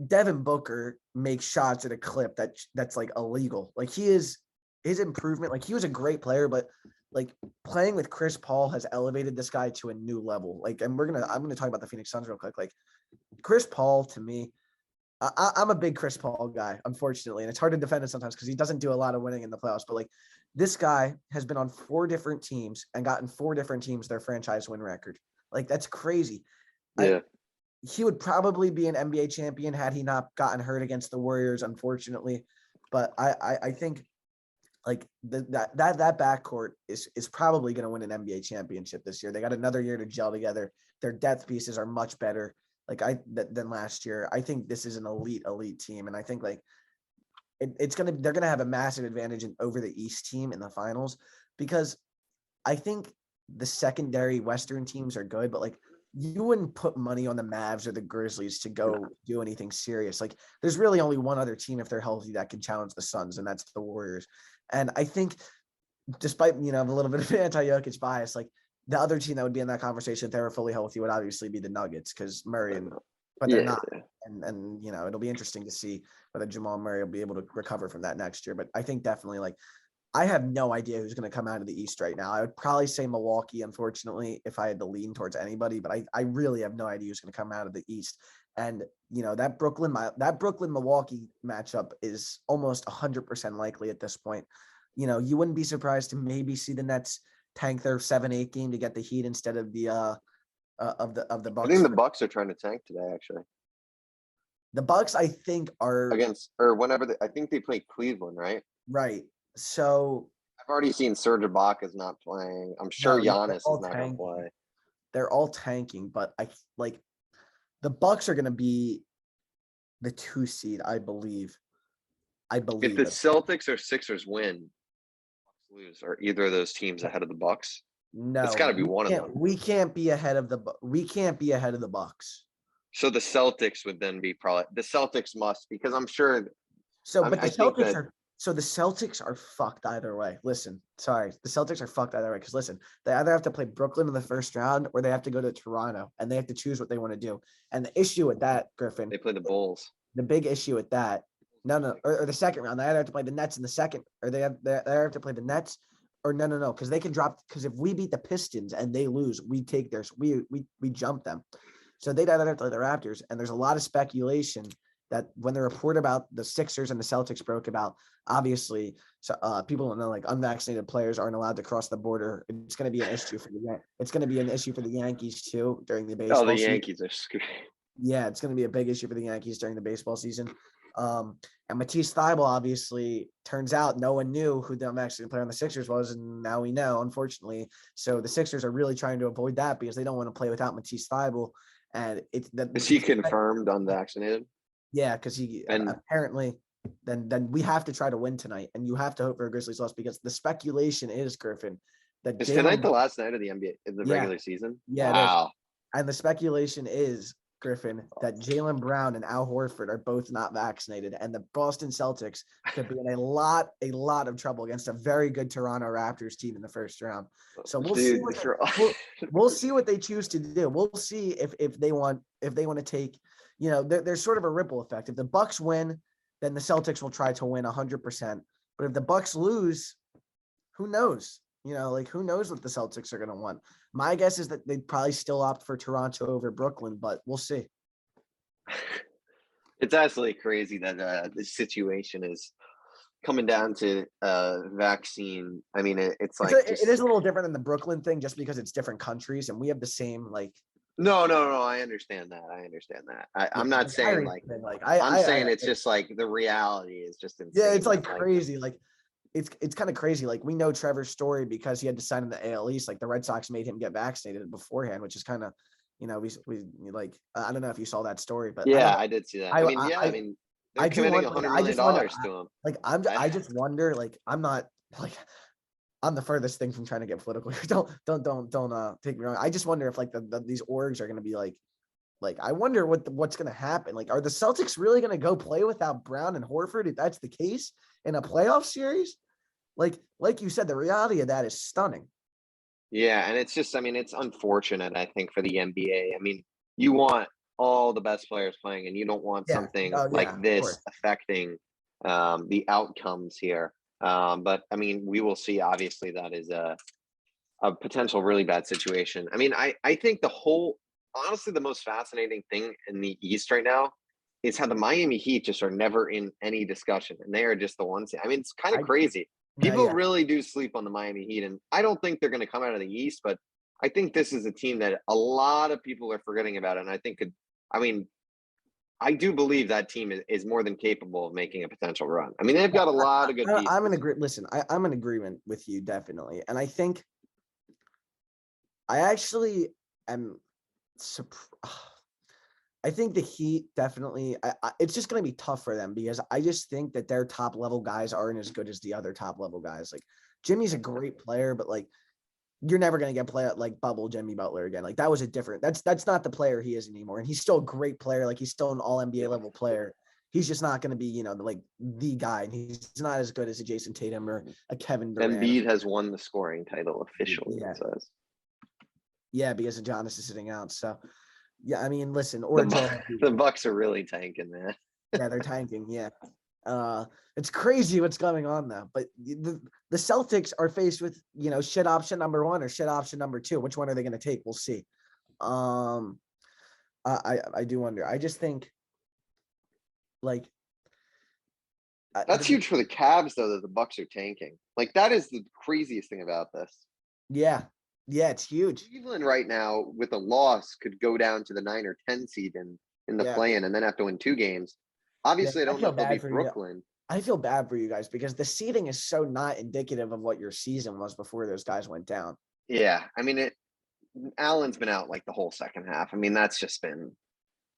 Devin Booker makes shots at a clip that's like illegal. Like his improvement, like he was a great player, but like playing with Chris Paul has elevated this guy to a new level. Like, and I'm gonna talk about the Phoenix Suns real quick. Like Chris Paul, to me, I'm a big Chris Paul guy, unfortunately, and it's hard to defend it sometimes because he doesn't do a lot of winning in the playoffs. But like this guy has been on 4 different teams and gotten 4 different teams their franchise win record. Like that's crazy. Yeah. He would probably be an NBA champion had he not gotten hurt against the Warriors, unfortunately. But I think like that backcourt is probably going to win an NBA championship this year. They got another year to gel together. Their depth pieces are much better than last year. I think this is an elite team, and I think like they're gonna have a massive advantage over the East team in the finals because I think the secondary Western teams are good, but like you wouldn't put money on the Mavs or the Grizzlies to go do anything serious. Like there's really only one other team if they're healthy that can challenge the Suns, and that's the Warriors. And I think despite, a little bit of anti-Jokic bias, like the other team that would be in that conversation if they were fully healthy would obviously be the Nuggets because Murray but they're not. And it'll be interesting to see whether Jamal Murray will be able to recover from that next year. But I think definitely like I have no idea who's going to come out of the East right now. I would probably say Milwaukee, unfortunately, if I had to lean towards anybody, but I really have no idea who's going to come out of the East. And, that Brooklyn-Milwaukee matchup is almost 100% likely at this point. You wouldn't be surprised to maybe see the Nets tank their 7-8 game to get the Heat instead of the of the Bucks. I think the Bucks are trying to tank today, actually. The Bucks, I think, are against or whenever I think they play Cleveland, right? Right. So I've already seen Serge Ibaka's not playing. I'm sure Giannis is not going to play. They're all tanking, but I like the Bucks are going to be the 2 seed, I believe. If the Celtics or Sixers win, Bucks lose, are either of those teams ahead of the Bucks? No, it's got to be one of them. We can't be ahead of the Bucks. So the Celtics would then be probably the Celtics must, because I'm sure. So, but the Celtics are fucked either way. Listen, sorry, the Celtics are fucked either way because listen, they either have to play Brooklyn in the first round or they have to go to Toronto, and they have to choose what they want to do. And the issue with that, Griffin, they play the Bulls. The big issue with that, or the second round, they either have to play the Nets in the second, or they have to play the Nets, or no, because they can drop. Because if we beat the Pistons and they lose, we take theirs. We jump them. So they'd either have to play the Raptors, and there's a lot of speculation that when the report about the Sixers and the Celtics broke about, obviously, so people don't know, like unvaccinated players aren't allowed to cross the border. It's going to be an issue for the Yankees too during the baseball. Oh, the Yankees are screwed. Yeah, it's going to be a big issue for the Yankees during the baseball season. And Matisse Thybulle, obviously, turns out no one knew who the unvaccinated player on the Sixers was, and now we know, unfortunately. So the Sixers are really trying to avoid that because they don't want to play without Matisse Thybulle. And is he confirmed unvaccinated? Yeah, because he apparently then we have to try to win tonight, and you have to hope for a Grizzlies loss because the speculation is, Griffin, that is tonight the last night of the NBA in the regular season? Yeah, wow. And the speculation is, Griffin, that Jaylen Brown and Al Horford are both not vaccinated, and the Boston Celtics could be in a lot of trouble against a very good Toronto Raptors team in the first round. So we'll see what they choose to do. We'll see if they want to take, there's sort of a ripple effect. If the Bucks win, then the Celtics will try to win 100%. But if the Bucks lose, who knows? Like who knows what the Celtics are going to want. My guess is that they'd probably still opt for Toronto over Brooklyn, but we'll see. It's absolutely crazy that this situation is coming down to vaccine. I mean, it's like it is a little different than the Brooklyn thing just because it's different countries and we have the same like. No. I understand that. I'm not saying like I'm saying it's just like the reality is just insane. Yeah, it's like crazy. Like it's kind of crazy. Like we know Trevor's story because he had to sign in the AL East. Like the Red Sox made him get vaccinated beforehand, which is kind of, we like I don't know if you saw that story, but yeah, I did see that. I mean, they're committing $100 million to him. Like I just wonder. Like I'm not like I'm the furthest thing from trying to get political. Don't take me wrong. I just wonder if like these orgs are going to be like I wonder what's going to happen. Like, are the Celtics really going to go play without Brown and Horford if that's the case in a playoff series? Like you said, the reality of that is stunning. Yeah, and it's just, I mean, it's unfortunate, I think, for the NBA. I mean, you want all the best players playing, and you don't want something like this affecting the outcomes here. But I mean, we will see. Obviously, that is a potential really bad situation. I mean, I think honestly, the most fascinating thing in the East right now is how the Miami Heat just are never in any discussion, and they are just the ones. I mean, it's kind of crazy. People really do sleep on the Miami Heat, and I don't think they're going to come out of the East, but I think this is a team that a lot of people are forgetting about, and I think I do believe that team is more than capable of making a potential run. I mean, they've got a lot of good pieces. I'm in agreement. Listen, I'm in agreement with you definitely, and I think I actually am. I think the Heat definitely. It's just going to be tough for them because I just think that their top level guys aren't as good as the other top level guys. Like Jimmy's a great player, but like you're never going to get play like bubble Jimmy Butler again. Like that was a different. That's not the player he is anymore, and he's still a great player. Like he's still an All NBA level player. He's just not going to be, like the guy. And he's not as good as a Jason Tatum or a Kevin Durant. Embiid has won the scoring title officially. Yeah. It says. Yeah, because of Giannis is sitting out. So, yeah, I mean, listen, the Bucks are really tanking, man. Yeah, they're tanking. Yeah, it's crazy what's going on though. But the Celtics are faced with shit option number 1 or shit option number 2. Which one are they going to take? We'll see. I do wonder. I just think like that's huge for the Cavs though that the Bucks are tanking. Like that is the craziest thing about this. Yeah. Yeah, it's huge. Cleveland right now with a loss could go down to the 9 or 10 seed in the play-in and then have to win 2 games. Obviously, I don't know if they'll beat Brooklyn. I feel bad for you guys because the seeding is so not indicative of what your season was before those guys went down. Yeah, I mean, Allen's been out like the whole second half. I mean, that's just been,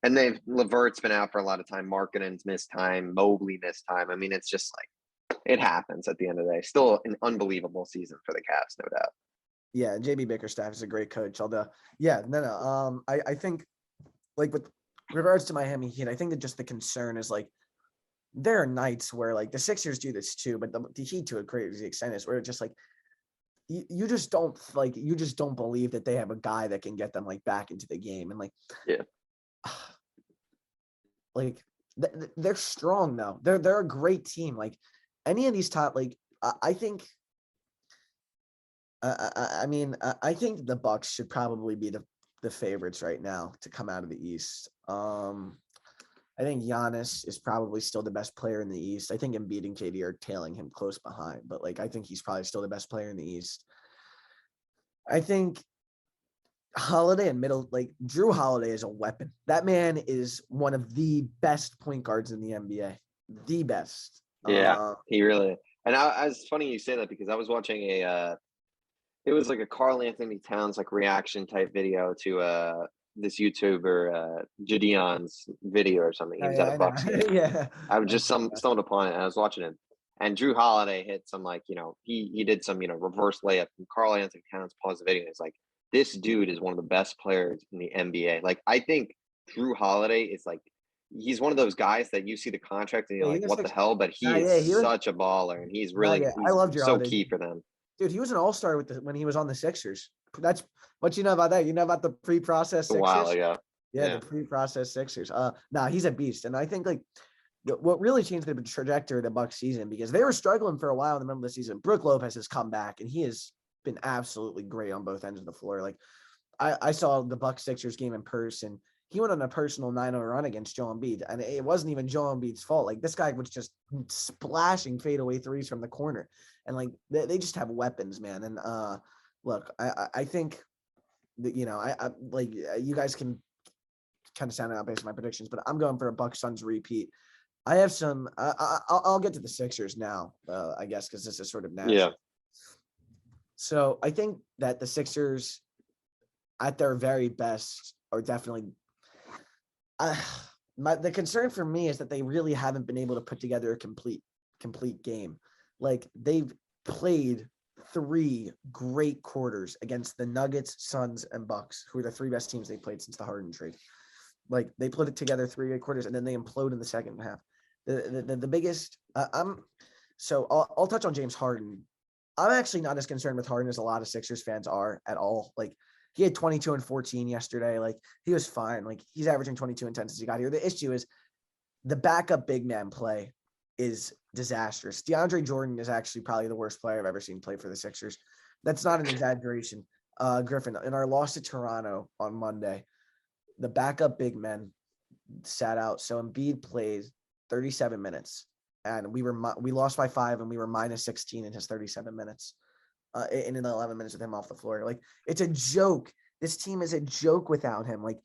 and Levert's been out for a lot of time. Markkanen's missed time. Mobley missed time. I mean, it's just like it happens at the end of the day. Still an unbelievable season for the Cavs, no doubt. Yeah, JB Bickerstaff is a great coach. Although, I think like with regards to Miami Heat, I think that just the concern is like there are nights where like the Sixers do this too, but the Heat to a crazy extent is where it's just like you just don't believe that they have a guy that can get them like back into the game and they're strong though. They're a great team. Like any of these top I think. I think the Bucks should probably be the favorites right now to come out of the East. I think Giannis is probably still the best player in the East. I think Embiid and KD are tailing him close behind, but I think he's probably still the best player in the East. I think Holiday and Drew Holiday is a weapon. That man is one of the best point guards in the NBA. The best. Yeah, he really. And it's funny you say that because I was watching it was like a Karl Anthony Towns reaction type video to this YouTuber Jadion's video or something. He was at a Bucks game. Yeah. I was just stumbled upon it and I was watching him. And Drew Holiday hit some he did some reverse layup and Karl Anthony Towns paused the video and it's like, this dude is one of the best players in the NBA. Like I think Drew Holiday is he's one of those guys that you see the contract and you're like, what the hell? But he is such a baller and he's really I love Drew Holiday. Key for them. Dude, he was an all-star when he was on the Sixers. That's what you know about that. You know about the pre-processed Sixers? A while ago. Yeah, the pre-processed Sixers. He's a beast. And I think what really changed the trajectory of the Bucks season because they were struggling for a while in the middle of the season. Brook Lopez has come back and he is been absolutely great on both ends of the floor. Like I saw the Bucks Sixers game in person. He went on a personal 9-0 run against Joel Embiid, and it wasn't even Joel Embiid's fault. Like this guy was just splashing fadeaway threes from the corner, and like they just have weapons, man. And look, I think that, you know, I like you guys can kind of sound out based on my predictions, but I'm going for a Bucks Suns repeat. I have some. I'll get to the Sixers now, I guess, because this is sort of natural. Yeah. So I think that the Sixers, at their very best, are definitely. The concern for me is that they really haven't been able to put together a complete game. Like they've played 3 great quarters against the Nuggets, Suns, and Bucks, who are the 3 best teams they played since the Harden trade. Like they put it together 3 great quarters, and then they implode in the second half. The biggest. I'll touch on James Harden. I'm actually not as concerned with Harden as a lot of Sixers fans are at all. Like he had 22 and 14 yesterday. Like he was fine. Like he's averaging 22 and 10 since he got here. The issue is the backup big man play is disastrous. DeAndre Jordan is actually probably the worst player I've ever seen play for the Sixers. That's not an exaggeration. Griffin, in our loss to Toronto on Monday, the backup big men sat out. So Embiid plays 37 minutes, and we lost by 5, and we were minus 16 in his 37 minutes. In 11 minutes with him off the floor. Like it's a joke. This team is a joke without him. Like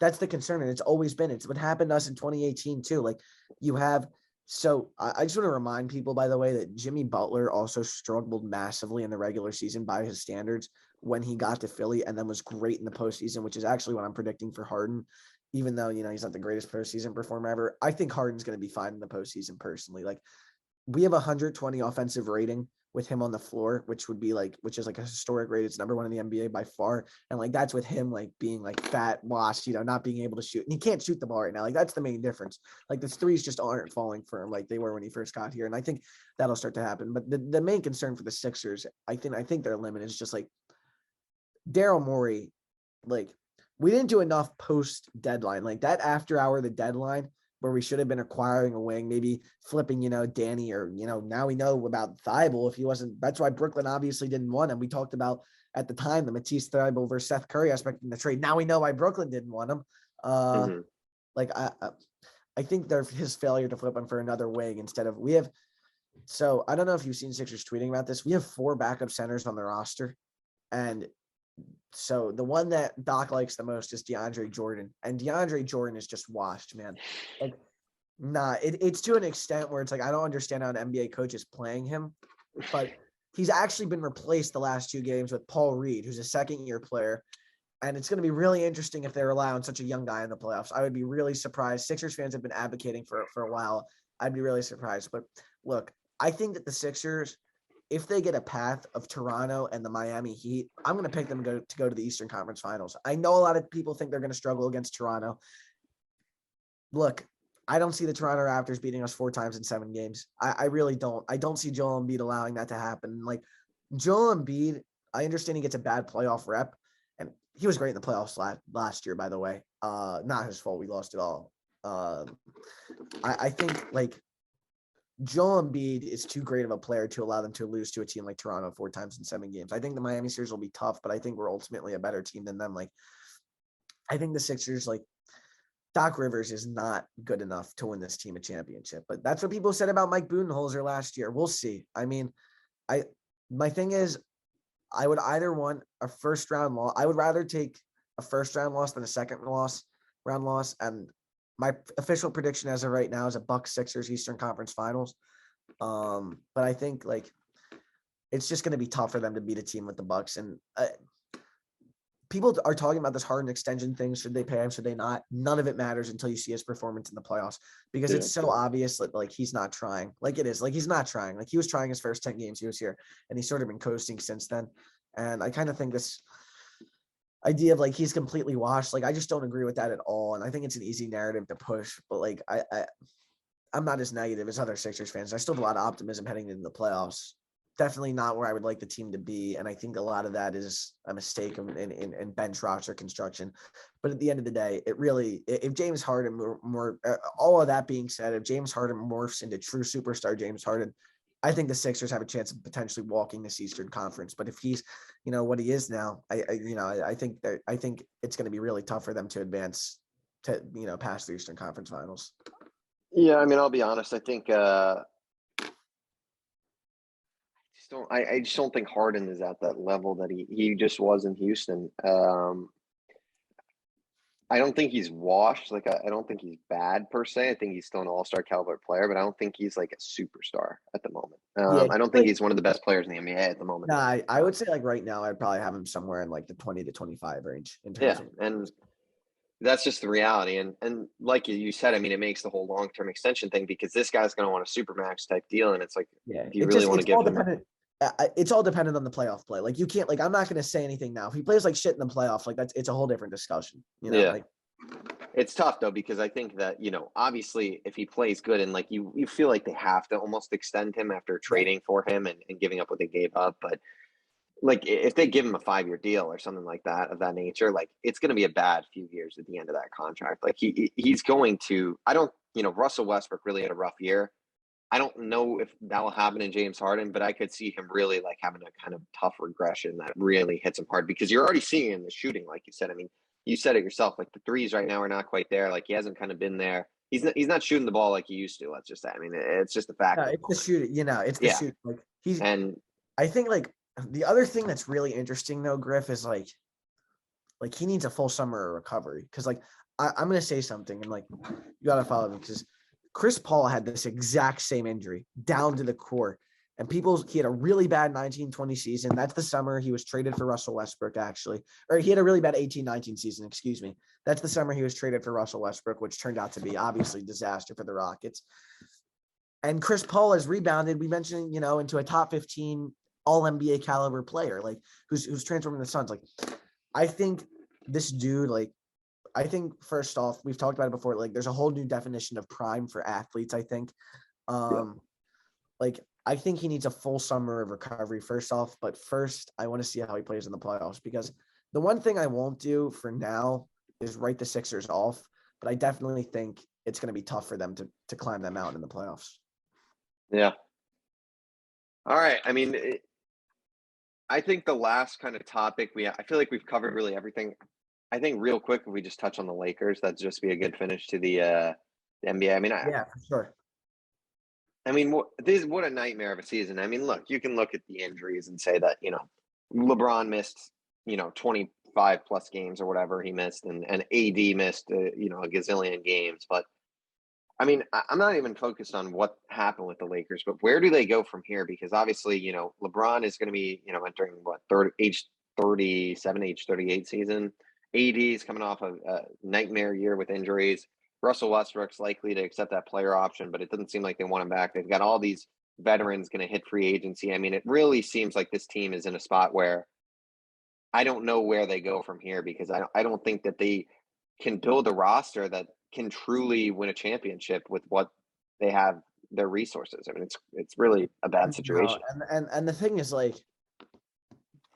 that's the concern. And it's always been, it's what happened to us in 2018 too. Like you have, I just want to remind people, by the way, that Jimmy Butler also struggled massively in the regular season by his standards when he got to Philly, and then was great in the postseason, which is actually what I'm predicting for Harden. Even though, you know, he's not the greatest postseason performer ever, I think Harden's going to be fine in the postseason personally. Like we have 120 offensive rating with him on the floor, which is like a historic rate. It's number 1 in the NBA by far. And like, that's with him, like being like fat, washed, you know, not being able to shoot. And he can't shoot the ball right now. Like that's the main difference. Like the threes just aren't falling for him like they were when he first got here. And I think that'll start to happen. But the main concern for the Sixers, I think their limit is just like Daryl Morey. Like we didn't do enough post deadline, like that after hour, the deadline, where we should have been acquiring a wing, maybe flipping, you know, Danny, or, you know, now we know about Thibault if he wasn't. That's why Brooklyn obviously didn't want him. We talked about at the time the Matisse Thibault versus Seth Curry aspect in the trade. Now we know why Brooklyn didn't want him. Like I think his failure to flip him for another wing instead of So I don't know if you've seen Sixers tweeting about this. We have 4 backup centers on the roster, and so the one that Doc likes the most is DeAndre Jordan, and DeAndre Jordan is just washed, man. Like, it's to an extent where it's like, I don't understand how an NBA coach is playing him, but he's actually been replaced the last 2 games with Paul Reed, who's a second-year player, and it's going to be really interesting if they rely on such a young guy in the playoffs. I would be really surprised. Sixers fans have been advocating for a while. I'd be really surprised, but look, I think that the Sixers, if they get a path of Toronto and the Miami Heat, I'm going to pick them to go to the Eastern Conference Finals. I know a lot of people think they're going to struggle against Toronto. Look, I don't see the Toronto Raptors beating us 4 times in 7 games. I really don't. I don't see Joel Embiid allowing that to happen. Like Joel Embiid, I understand he gets a bad playoff rep, and he was great in the playoffs last year, by the way. Not his fault. We lost it all. I think like Joel Embiid is too great of a player to allow them to lose to a team like Toronto 4 times in 7 games. I think the Miami series will be tough, but I think we're ultimately a better team than them. Like, I think the Sixers, like, Doc Rivers is not good enough to win this team a championship, but that's what people said about Mike Budenholzer last year. We'll see. I mean, my thing is, I would either want a first-round loss. I would rather take a first-round loss than a second-round loss, and my official prediction as of right now is a Bucks Sixers Eastern Conference Finals. But I think like it's just going to be tough for them to beat a team with the Bucks. And people are talking about this Harden extension thing. Should they pay him? Should they not? None of it matters until you see his performance in the playoffs, because it's so obvious that like he's not trying. Like it is. Like he's not trying. Like he was trying his first 10 games he was here, and he's sort of been coasting since then. And I kind of think this idea of like he's completely washed, like I just don't agree with that at all. And I think it's an easy narrative to push, but like I'm not as negative as other Sixers fans. I still have a lot of optimism heading into the playoffs. Definitely not where I would like the team to be, and I think a lot of that is a mistake in bench roster construction. But at the end of the day, it really, if James Harden all of that being said, if James Harden morphs into true superstar James Harden, I think the Sixers have a chance of potentially walking this Eastern Conference. But if he's, what he is now, I think it's going to be really tough for them to advance to, past the Eastern Conference Finals. Yeah, I mean, I'll be honest. I think I just don't think Harden is at that level that he just was in Houston. I don't think he's washed. Like, I don't think he's bad per se. I think he's still an all-star caliber player, but I don't think he's like a superstar at the moment. Yeah, I don't think he's one of the best players in the NBA at the moment. Nah, I would say like right now, I'd probably have him somewhere in like the 20 to 25 range in terms Yeah, of. and that's just the reality. And like you said, I mean, it makes the whole long-term extension thing because this guy's going to want a supermax type deal, and it's like, Yeah, do you really want to give him? It's all dependent on the playoff play. Like you can't, like I'm not going to say anything now. If he plays like shit in the playoffs, like it's a whole different discussion. Yeah. Like It's tough though because I think that obviously if he plays good and like you feel like they have to almost extend him after trading for him and giving up what they gave up, but like if they give him a 5-year deal or something like that of that nature, like it's going to be a bad few years at the end of that contract. Like he's going to. I don't. Russell Westbrook really had a rough year. I don't know if that will happen in James Harden, but I could see him really like having a kind of tough regression that really hits him hard because you're already seeing in the shooting, like you said. I mean, you said it yourself. Like the threes right now are not quite there. Like he hasn't kind of been there. He's not shooting the ball like he used to. Let's just say. I mean, it's just a fact. it's the shooting. It's the shooting. Like I think like the other thing that's really interesting though, Griff, is like he needs a full summer of recovery because like I'm gonna say something and like you gotta follow me because Chris Paul had this exact same injury down to the core. And he had a really bad 19-20 season. That's the summer he was traded for Russell Westbrook, actually. Or he had a really bad 18-19 season, excuse me. That's the summer he was traded for Russell Westbrook, which turned out to be obviously disaster for the Rockets. And Chris Paul has rebounded, we mentioned, into a top 15 all NBA caliber player, like who's transforming the Suns. Like, I think this dude, like, I think first off, we've talked about it before. Like, there's a whole new definition of prime for athletes. I think, like, I think he needs a full summer of recovery. First off, but first, I want to see how he plays in the playoffs because the one thing I won't do for now is write the Sixers off. But I definitely think it's going to be tough for them to climb that mountain in the playoffs. Yeah. All right. I mean, I think the last kind of topic I feel like we've covered really everything. I think real quick, if we just touch on the Lakers, that'd just be a good finish to the NBA. I mean, yeah, for sure. I mean, what a nightmare of a season. I mean, look, you can look at the injuries and say that, LeBron missed, 25 plus games or whatever he missed, and AD missed, a gazillion games. But I mean, I'm not even focused on what happened with the Lakers, but where do they go from here? Because obviously, LeBron is going to be, entering age 37, age 38 season. AD is coming off a nightmare year with injuries. Russell Westbrook's likely to accept that player option, but it doesn't seem like they want him back. They've got all these veterans going to hit free agency. I mean, it really seems like this team is in a spot where I don't know where they go from here because I don't think that they can build a roster that can truly win a championship with what they have, their resources. I mean, it's really a bad situation. And the thing is, like,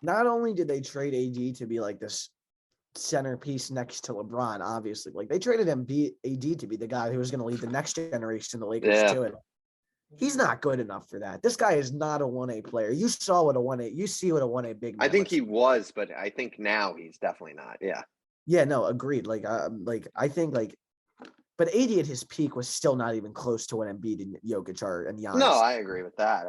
not only did they trade AD to be like this centerpiece next to LeBron, obviously, like they traded AD to be the guy who was going to lead the next generation of the Lakers to it. He's not good enough for that. This guy is not a 1A player. You saw what a 1A, you see what a 1A big man. I think he was, but I think now he's definitely not. Yeah. Yeah, no, agreed. Like I think like, but AD at his peak was still not even close to what Embiid and Jokic are and Giannis. No, I agree with that.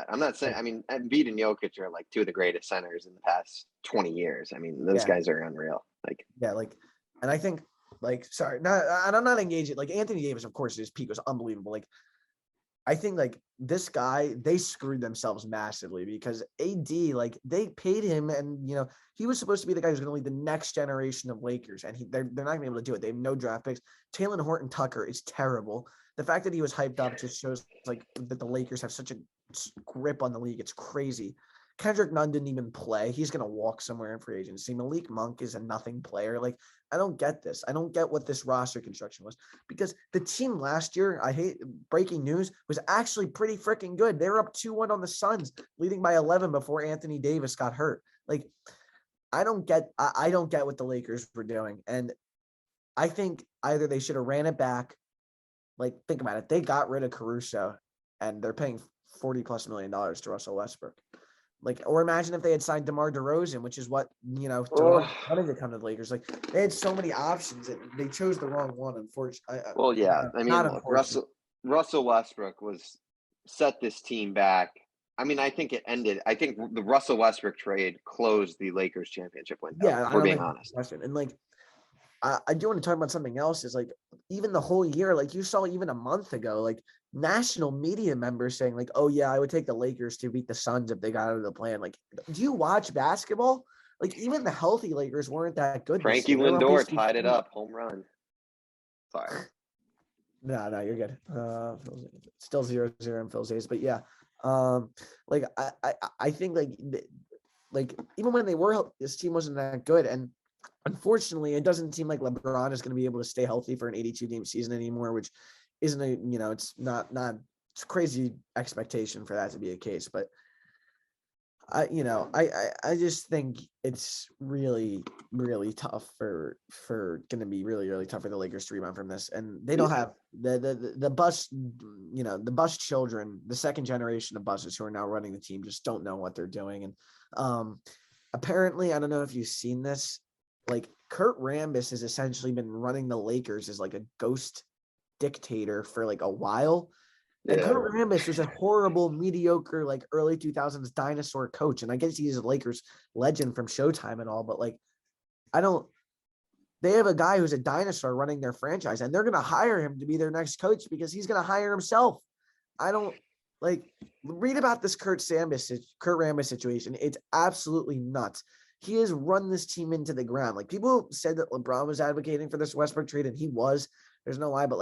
I'm not saying. I mean, Embiid and Jokic are like two of the greatest centers in the past 20 years. I mean, those guys are unreal. And I think and I'm not engaging. Like Anthony Davis, of course, his peak was unbelievable. Like, I think like this guy, they screwed themselves massively because AD, like they paid him and, he was supposed to be the guy who's going to lead the next generation of Lakers. And they're not going to be able to do it. They have no draft picks. Talen Horton-Tucker is terrible. The fact that he was hyped up just shows like that the Lakers have such a grip on the league. It's crazy. Kendrick Nunn didn't even play. He's going to walk somewhere in free agency. Malik Monk is a nothing player. Like, I don't get this. I don't get what this roster construction was because the team last year, I hate breaking news, was actually pretty freaking good. They were up 2-1 on the Suns, leading by 11 before Anthony Davis got hurt. Like, I don't get what the Lakers were doing. And I think either they should have ran it back. Like, think about it. They got rid of Caruso and they're paying $40+ million to Russell Westbrook. Like, or imagine if they had signed DeMar DeRozan, which is what, DeMar wanted to come to the Lakers. Like, they had so many options and they chose the wrong one, unfortunately. Well, yeah. I mean, not look, unfortunately. Russell Westbrook set this team back. I mean, I think it ended. I think the Russell Westbrook trade closed the Lakers championship window. Yeah, If I we're don't being think honest. question. And like, I do want to talk about something else. Is like, even the whole year, like you saw even a month ago, like national media members saying like, "Oh yeah, I would take the Lakers to beat the Suns if they got out of the plan." Like, do you watch basketball? Like, even the healthy Lakers weren't that good this Frankie year. They were on pace Lindor to be tied it 40. up, home run. Sorry. No, you're good. Still 0-0 in Phil's days, but yeah, like I think like even when they were, this team wasn't that good, and unfortunately, it doesn't seem like LeBron is going to be able to stay healthy for an 82 game season anymore, which isn't it's not it's a crazy expectation for that to be a case, but I just think it's really, really tough for going to be really, really tough for the Lakers to rebound from this. And they don't have the bus, the bus children, the second generation of buses who are now running the team just don't know what they're doing. And apparently, I don't know if you've seen this, like Kurt Rambis has essentially been running the Lakers as like a ghost dictator for like a while. And Yeah. Kurt Rambis was a horrible, mediocre, like early 2000s dinosaur coach. And I guess he's a Lakers legend from Showtime and all, but like, they have a guy who's a dinosaur running their franchise and they're going to hire him to be their next coach because he's going to hire himself. I don't read about this Kurt Rambis situation. It's absolutely nuts. He has run this team into the ground. Like, people said that LeBron was advocating for this Westbrook trade, and he was. There's no lie, but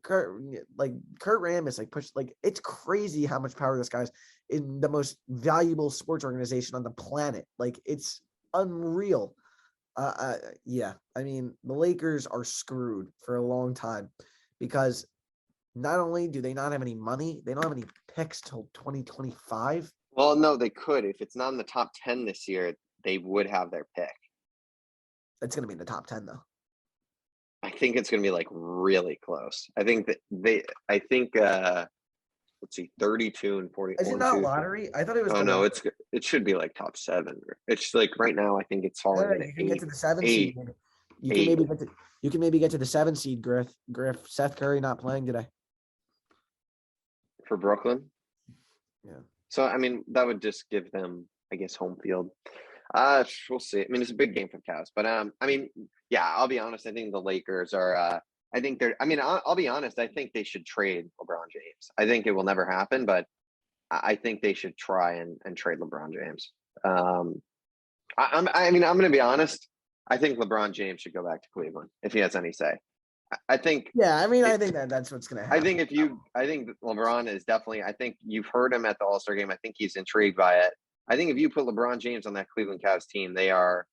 Kurt Rambis pushed, it's crazy how much power this guy's in the most valuable sports organization on the planet. Like, it's unreal. Yeah, I mean, the Lakers are screwed for a long time because not only do they not have any money, they don't have any picks till 2025. Well, no, they could. If it's not in the top 10 this year, they would have their pick. It's going to be in the top 10, though. I think it's going to be really close. I think that let's see, 32 and 40. Is it not lottery? I thought it was. Oh no, it should be top 7. It's right now. I think it's falling. You can get to the 7 seed. You can maybe get to the 7 seed. Griff. Seth Curry not playing today for Brooklyn. Yeah. So I mean, that would just give them, I guess, home field. We'll see. I mean, it's a big game for Cavs, but I mean, yeah, I'll be honest. I think the Lakers are. I think they're. I mean, I'll be honest. I think they should trade LeBron James. I think it will never happen, but I think they should try and trade LeBron James. I mean, I'm going to be honest. I think LeBron James should go back to Cleveland if he has any say. I think. Yeah, I mean, I think that's what's going to happen. I think LeBron is definitely. I think you've heard him at the All-Star game. I think he's intrigued by it. I think if you put LeBron James on that Cleveland Cavs team, they are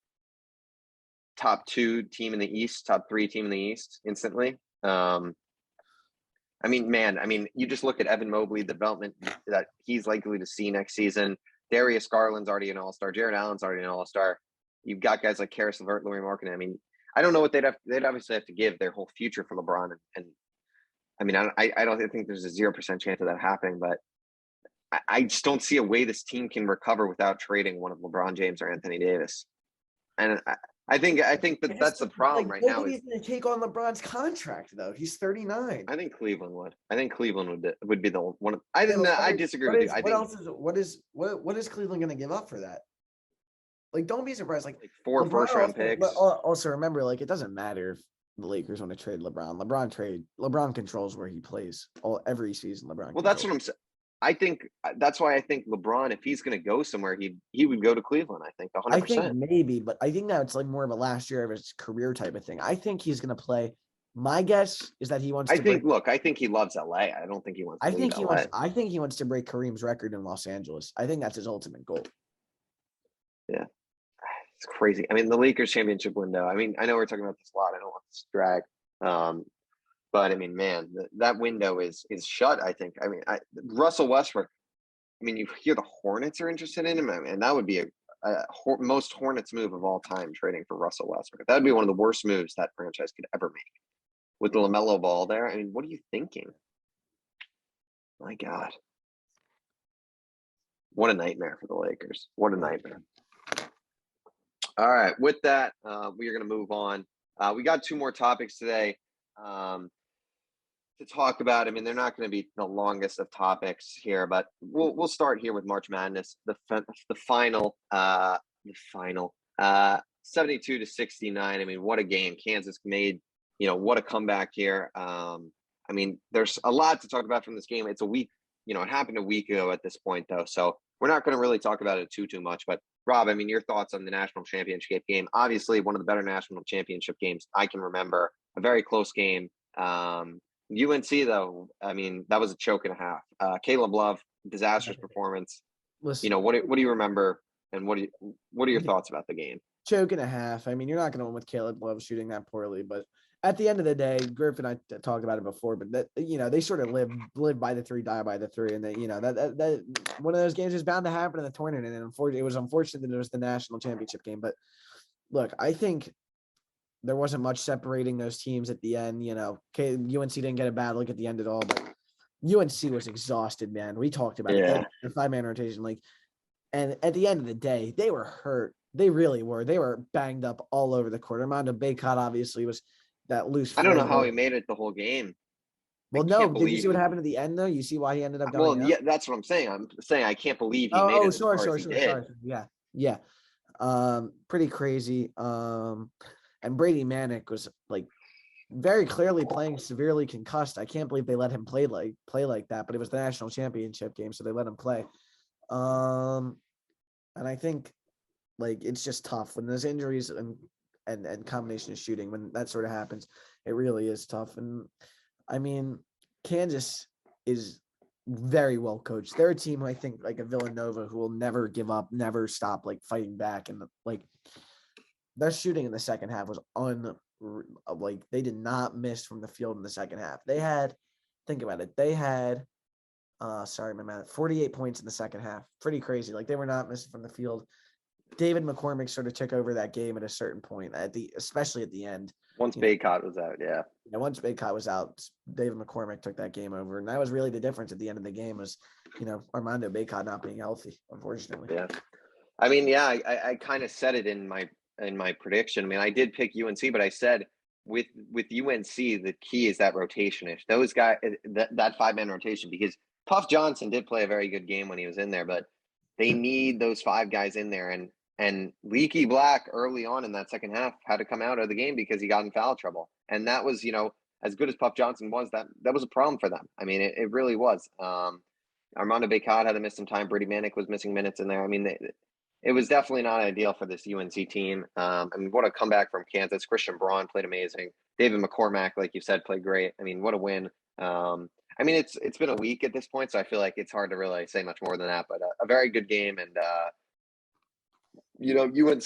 top 2 team in the East, top 3 team in the East instantly. I mean, you just look at Evan Mobley, the development that he's likely to see next season. Darius Garland's already an All-Star. Jared Allen's already an All-Star. You've got guys like Karis LeVert, Lauri Markkanen. I mean, I don't know what they'd obviously have to give their whole future for LeBron. And I mean, I don't think there's a 0% chance of that happening, but I just don't see a way this team can recover without trading one of LeBron James or Anthony Davis. And I think that's the problem right now. Nobody's going to take on LeBron's contract, though. He's 39. I think Cleveland would. I think Cleveland would be the one. I disagree with you. What is Cleveland going to give up for that? Don't be surprised. Like 4 first-round picks. But also remember, it doesn't matter if the Lakers want to trade LeBron. LeBron controls where he plays every season. Well, that's what I'm saying. I think that's why I think LeBron, if he's going to go somewhere, he would go to Cleveland. I think 100%. I think maybe, but I think now it's more of a last year of his career type of thing. I think he's going to play. My guess is that he wants. I think he loves LA. I don't think he wants. I think he wants to break Kareem's record in Los Angeles. I think that's his ultimate goal. Yeah, it's crazy. I mean, the Lakers championship window. I mean, I know we're talking about this a lot. I don't want this to drag. But I mean, man, that window is shut. I think. I mean, Russell Westbrook. I mean, you hear the Hornets are interested in him, and that would be a most Hornets move of all time, trading for Russell Westbrook. That would be one of the worst moves that franchise could ever make. With the LaMelo Ball there, I mean, what are you thinking? My God. What a nightmare for the Lakers. What a nightmare. All right. With that, we are going to move on. We got 2 more topics today to talk about. I mean, they're not going to be the longest of topics here, but we'll start here with March Madness, the final 72-69. I mean, what a game Kansas made. What a comeback here. I mean, there's a lot to talk about from this game. It's a week. It happened a week ago at this point, though, so we're not going to really talk about it too much. But Rob, I mean, your thoughts on the national championship game? Obviously, one of the better national championship games I can remember. A very close game. UNC, though, I mean, that was a choke and a half. Caleb Love, disastrous performance. Listen, what do you remember, and what are your thoughts about the game? Choke and a half. I mean, you're not going to win with Caleb Love shooting that poorly, but at the end of the day, Griff and I talked about it before, but that they sort of live by the 3, die by the 3, and that one of those games is bound to happen in the tournament. And it was unfortunate that it was the national championship game. But look, I think there wasn't much separating those teams at the end. UNC didn't get a bad look at the end at all, but UNC was exhausted, man. We talked about it. The 5-man rotation, and at the end of the day, they were hurt. They really were. They were banged up all over the court. Armando Bacot obviously was that loose. I don't know how he made it the whole game. Well, no. Did you see what happened at the end, though? You see why he ended up going out? Yeah, that's what I'm saying. I'm saying I can't believe he made it as far as he did. Yeah. Pretty crazy. And Brady Manick was very clearly playing severely concussed. I can't believe they let him play like that, but it was the national championship game, so they let him play. And I think it's just tough when there's injuries and combination of shooting. When that sort of happens, it really is tough. And I mean, Kansas is very well coached. They're a team, I think, like a Villanova, who will never give up, never stop fighting back. And their shooting in the second half was they did not miss from the field in the second half. They had, think about it, they had 48 points in the second half. Pretty crazy. They were not missing from the field. David McCormick sort of took over that game at a certain point, especially at the end. Once Bacot was out, yeah. Once Bacot was out, David McCormick took that game over, and that was really the difference at the end of the game. Was Armando Bacot not being healthy, unfortunately. Yeah, I mean, yeah, I kind of said it in my prediction. I mean, I did pick UNC, but I said with UNC the key is that rotation. If those guys, that 5-man rotation, because Puff Johnson did play a very good game when he was in there, but they need those 5 guys in there. And Leaky Black early on in that second half had to come out of the game because he got in foul trouble. And that was, as good as Puff Johnson was, that was a problem for them. I mean, it really was. Armando Bacot had to miss some time. Brady Manick was missing minutes in there. I mean, it was definitely not ideal for this UNC team. I mean, what a comeback from Kansas. Christian Braun played amazing. David McCormack, like you said, played great. I mean, what a win. I mean, it's been a week at this point, so I feel like it's hard to really say much more than that. But a very good game, and UNC,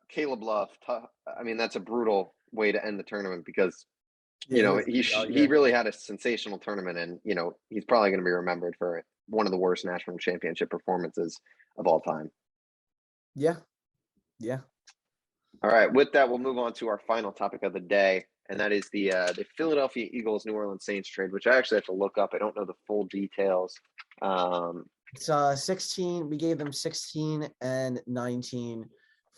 Caleb Love. I mean, that's a brutal way to end the tournament because he really had a sensational tournament, and he's probably going to be remembered for one of the worst national championship performances of all time. Yeah. All right. With that, we'll move on to our final topic of the day, and that is the Philadelphia Eagles New Orleans Saints trade, which I actually have to look up. I don't know the full details. It's 16. We gave them 16 and 19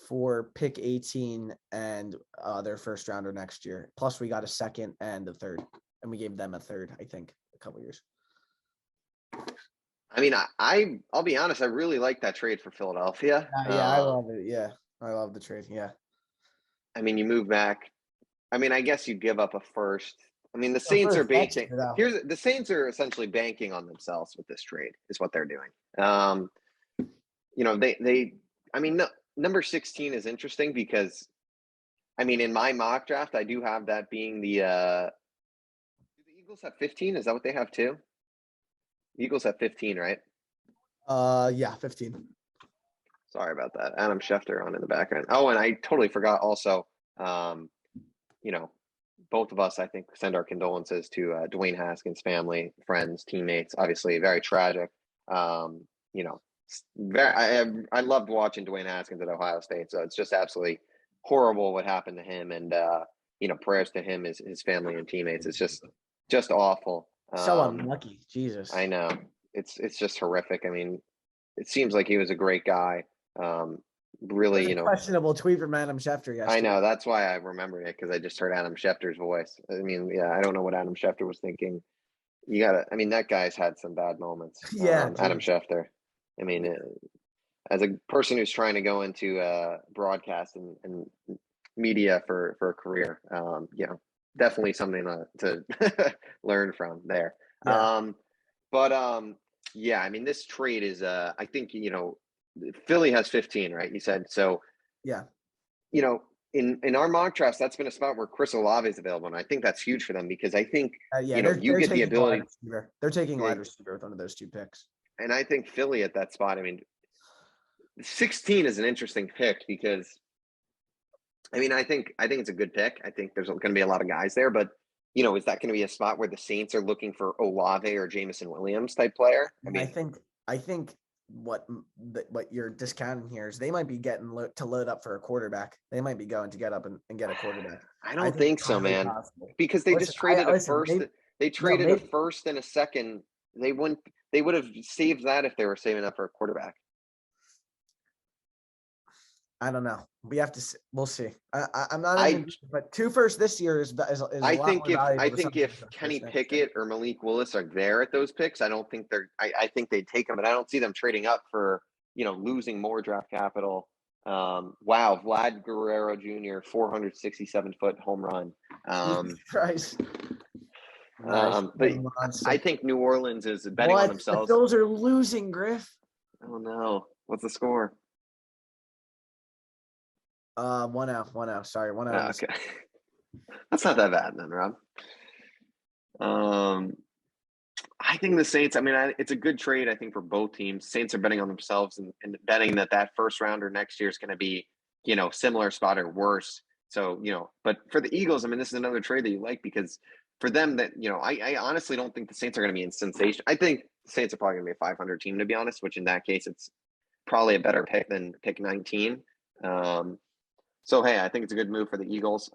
for pick 18 and their first rounder next year. Plus, we got a second and a third, and we gave them a third, I think, a couple years. I mean, I'll be honest. I really like that trade for Philadelphia. I love it. Yeah, I love the trade. Yeah. I mean, you move back. I mean, I guess you give up a first. I mean, the Saints are banking. The Saints are essentially banking on themselves with this trade, is what they're doing. I mean, number 16 is interesting because, I mean, in my mock draft, I do have that being do the Eagles have 15? Is that what they have too? The Eagles have 15, right? Yeah, 15. Sorry about that. Adam Schefter on in the background. Oh, and I totally forgot also, both of us, I think, send our condolences to Dwayne Haskins' family, friends, teammates. Obviously, very tragic. I loved watching Dwayne Haskins at Ohio State, so it's just absolutely horrible what happened to him. And prayers to him, his family, and teammates. It's just awful. So unlucky, Jesus. I know it's just horrific. I mean, it seems like he was a great guy. Really, There's a questionable tweet from Adam Schefter yesterday. I know, that's why I remembered it, because I just heard Adam Schefter's voice. I mean, yeah, I don't know what Adam Schefter was thinking. I mean, that guy's had some bad moments. Yeah, Adam geez. Schefter. I mean, as a person who's trying to go into broadcast and media for a career, definitely something to learn from there. Yeah. But yeah, I mean, this trade is I think Philly has 15, right? You said so. Yeah. In our mock drafts, that's been a spot where Chris Olave is available, and I think that's huge for them, because I think you they're get the taking a wide ability. receiver. They're taking a wide receiver with one of those 2 picks. And I think Philly at that spot, I mean, 16 is an interesting pick, because I mean, I think it's a good pick. I think there's going to be a lot of guys there, but is that going to be a spot where the Saints are looking for Olave or Jameson Williams type player? I mean, I think what you're discounting here is they might be getting to load up for a quarterback. They might be going to get up and get a quarterback. I don't think so, man, possible. because they just traded a first. They traded a first and a second. They would have saved that if they were saving up for a quarterback. I don't know. We'll see. I'm not. But 2 firsts this year is I think if Kenny Pickett or Malik Willis are there at those picks, I don't think they're. I think they'd take them, but I don't see them trading up for losing more draft capital. Wow, Vlad Guerrero Jr. 467-foot home run. Christ. But I think New Orleans is betting on themselves. The Bills are losing, Griff. Oh no! What's the score? 1-0. Sorry, 1-0. Okay, that's not that bad then, Rob. I think the Saints. I mean, it's a good trade, I think, for both teams. Saints are betting on themselves and betting that first rounder next year is going to be, similar spot or worse. So, but for the Eagles, I mean, this is another trade that you like, because for them, that I honestly don't think the Saints are going to be in sensation. I think the Saints are probably going to be a 500 team, to be honest. Which in that case, it's probably a better pick than pick 19. So, hey, I think it's a good move for the Eagles.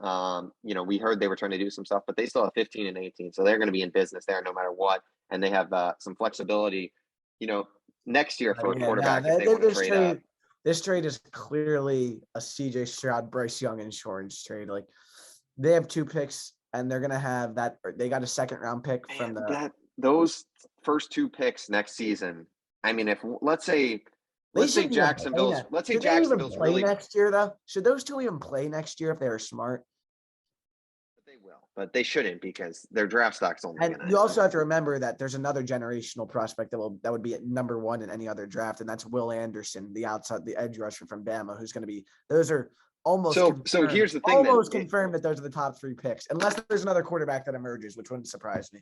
We heard they were trying to do some stuff, but they still have 15 and 18. So they're going to be in business there no matter what. And they have some flexibility, next year for a quarterback if they want to trade up. This trade is clearly a CJ Stroud, Bryce Young insurance trade. Like, they have 2 picks, and they're going to have that. They got a 2nd-round pick from those first 2 picks next season. I mean, let's say Jacksonville's really next year, though. Should those 2 even play next year if they were smart? They will, but they shouldn't, because their draft stock's only. And you also have to remember that there's another generational prospect that would be at number 1 in any other draft, and that's Will Anderson, the edge rusher from Bama, who's going to be. Those are almost. So here's the thing. Almost confirmed that those are the top 3 picks, unless there's another quarterback that emerges, which wouldn't surprise me.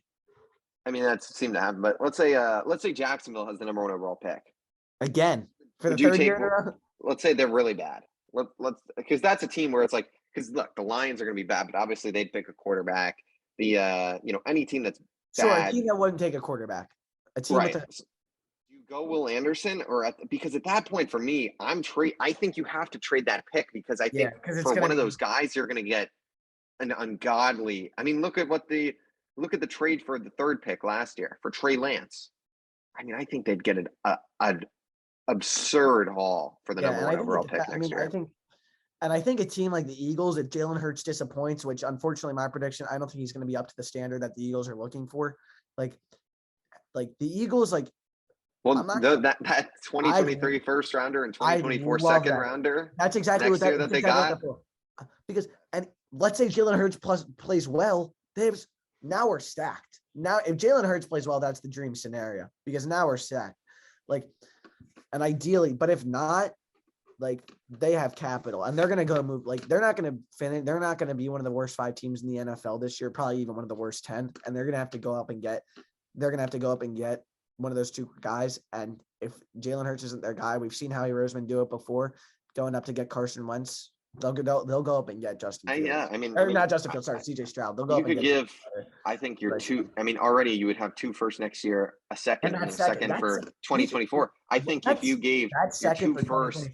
I mean, that seemed to happen, but let's say Jacksonville has the number 1 overall pick again for the 3rd year in a row. Let's say they're really bad. Let's because that's a team where it's like. Because look, the Lions are going to be bad, but obviously they'd pick a quarterback. The any team that's bad, a team that wouldn't take a quarterback, a team right? You go Will Anderson, because at that point for me, I think you have to trade that pick, because I think for one of those guys you're going to get an ungodly. I mean, look at the trade for the 3rd pick last year for Trey Lance. I mean, I think they'd get an absurd haul for the number 1 overall pick next year. I think a team like the Eagles, if Jalen Hurts disappoints, which unfortunately my prediction, I don't think he's going to be up to the standard that the Eagles are looking for. Like the Eagles, that 2023 first rounder and 2024 second rounder. That's exactly what they got. Because let's say Jalen Hurts plays well, now we're stacked. Now, if Jalen Hurts plays well, that's the dream scenario, because now we're stacked. And ideally, but if not, they have capital, and they're going to go move. They're not going to finish. They're not going to be one of the worst 5 teams in the NFL this year, probably even one of the worst 10. And they're going to have to go up and get. They're going to have to go up and get one of those 2 guys. And if Jalen Hurts isn't their guy, we've seen Howie Roseman do it before, going up to get Carson Wentz. They'll go up and get Justin Fields. Not Justin Fields. Sorry, CJ Stroud. They'll go up and get. I think you're 2. I mean, already you would have 2 firsts next year, a second, and a second for 2024. I think if you gave your 2 firsts,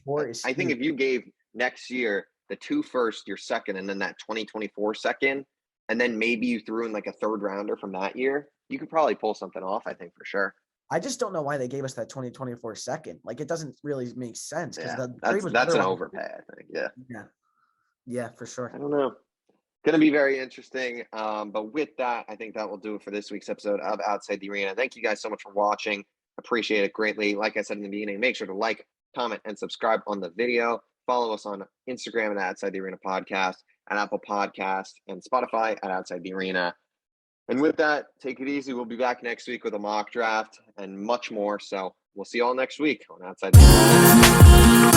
I think if you gave next year the 2 firsts, your second, and then that 2024 second, and then maybe you threw in a 3rd rounder from that year, you could probably pull something off. I think for sure. I just don't know why they gave us that 2024 second. Like, it doesn't really make sense because Yeah, the trade was that's an otherwise. overpay, I think. Yeah. Yeah. Yeah, for sure. I don't know. Going to be very interesting. But with that, I think that will do it for this week's episode of Outside the Arena. Thank you guys so much for watching. Appreciate it greatly. Like I said in the beginning, make sure to like, comment, and subscribe on the video. Follow us on Instagram at Outside the Arena Podcast, and Apple Podcast, and Spotify at Outside the Arena. And with that, take it easy. We'll be back next week with a mock draft and much more. So we'll see you all next week on Outside the Arena.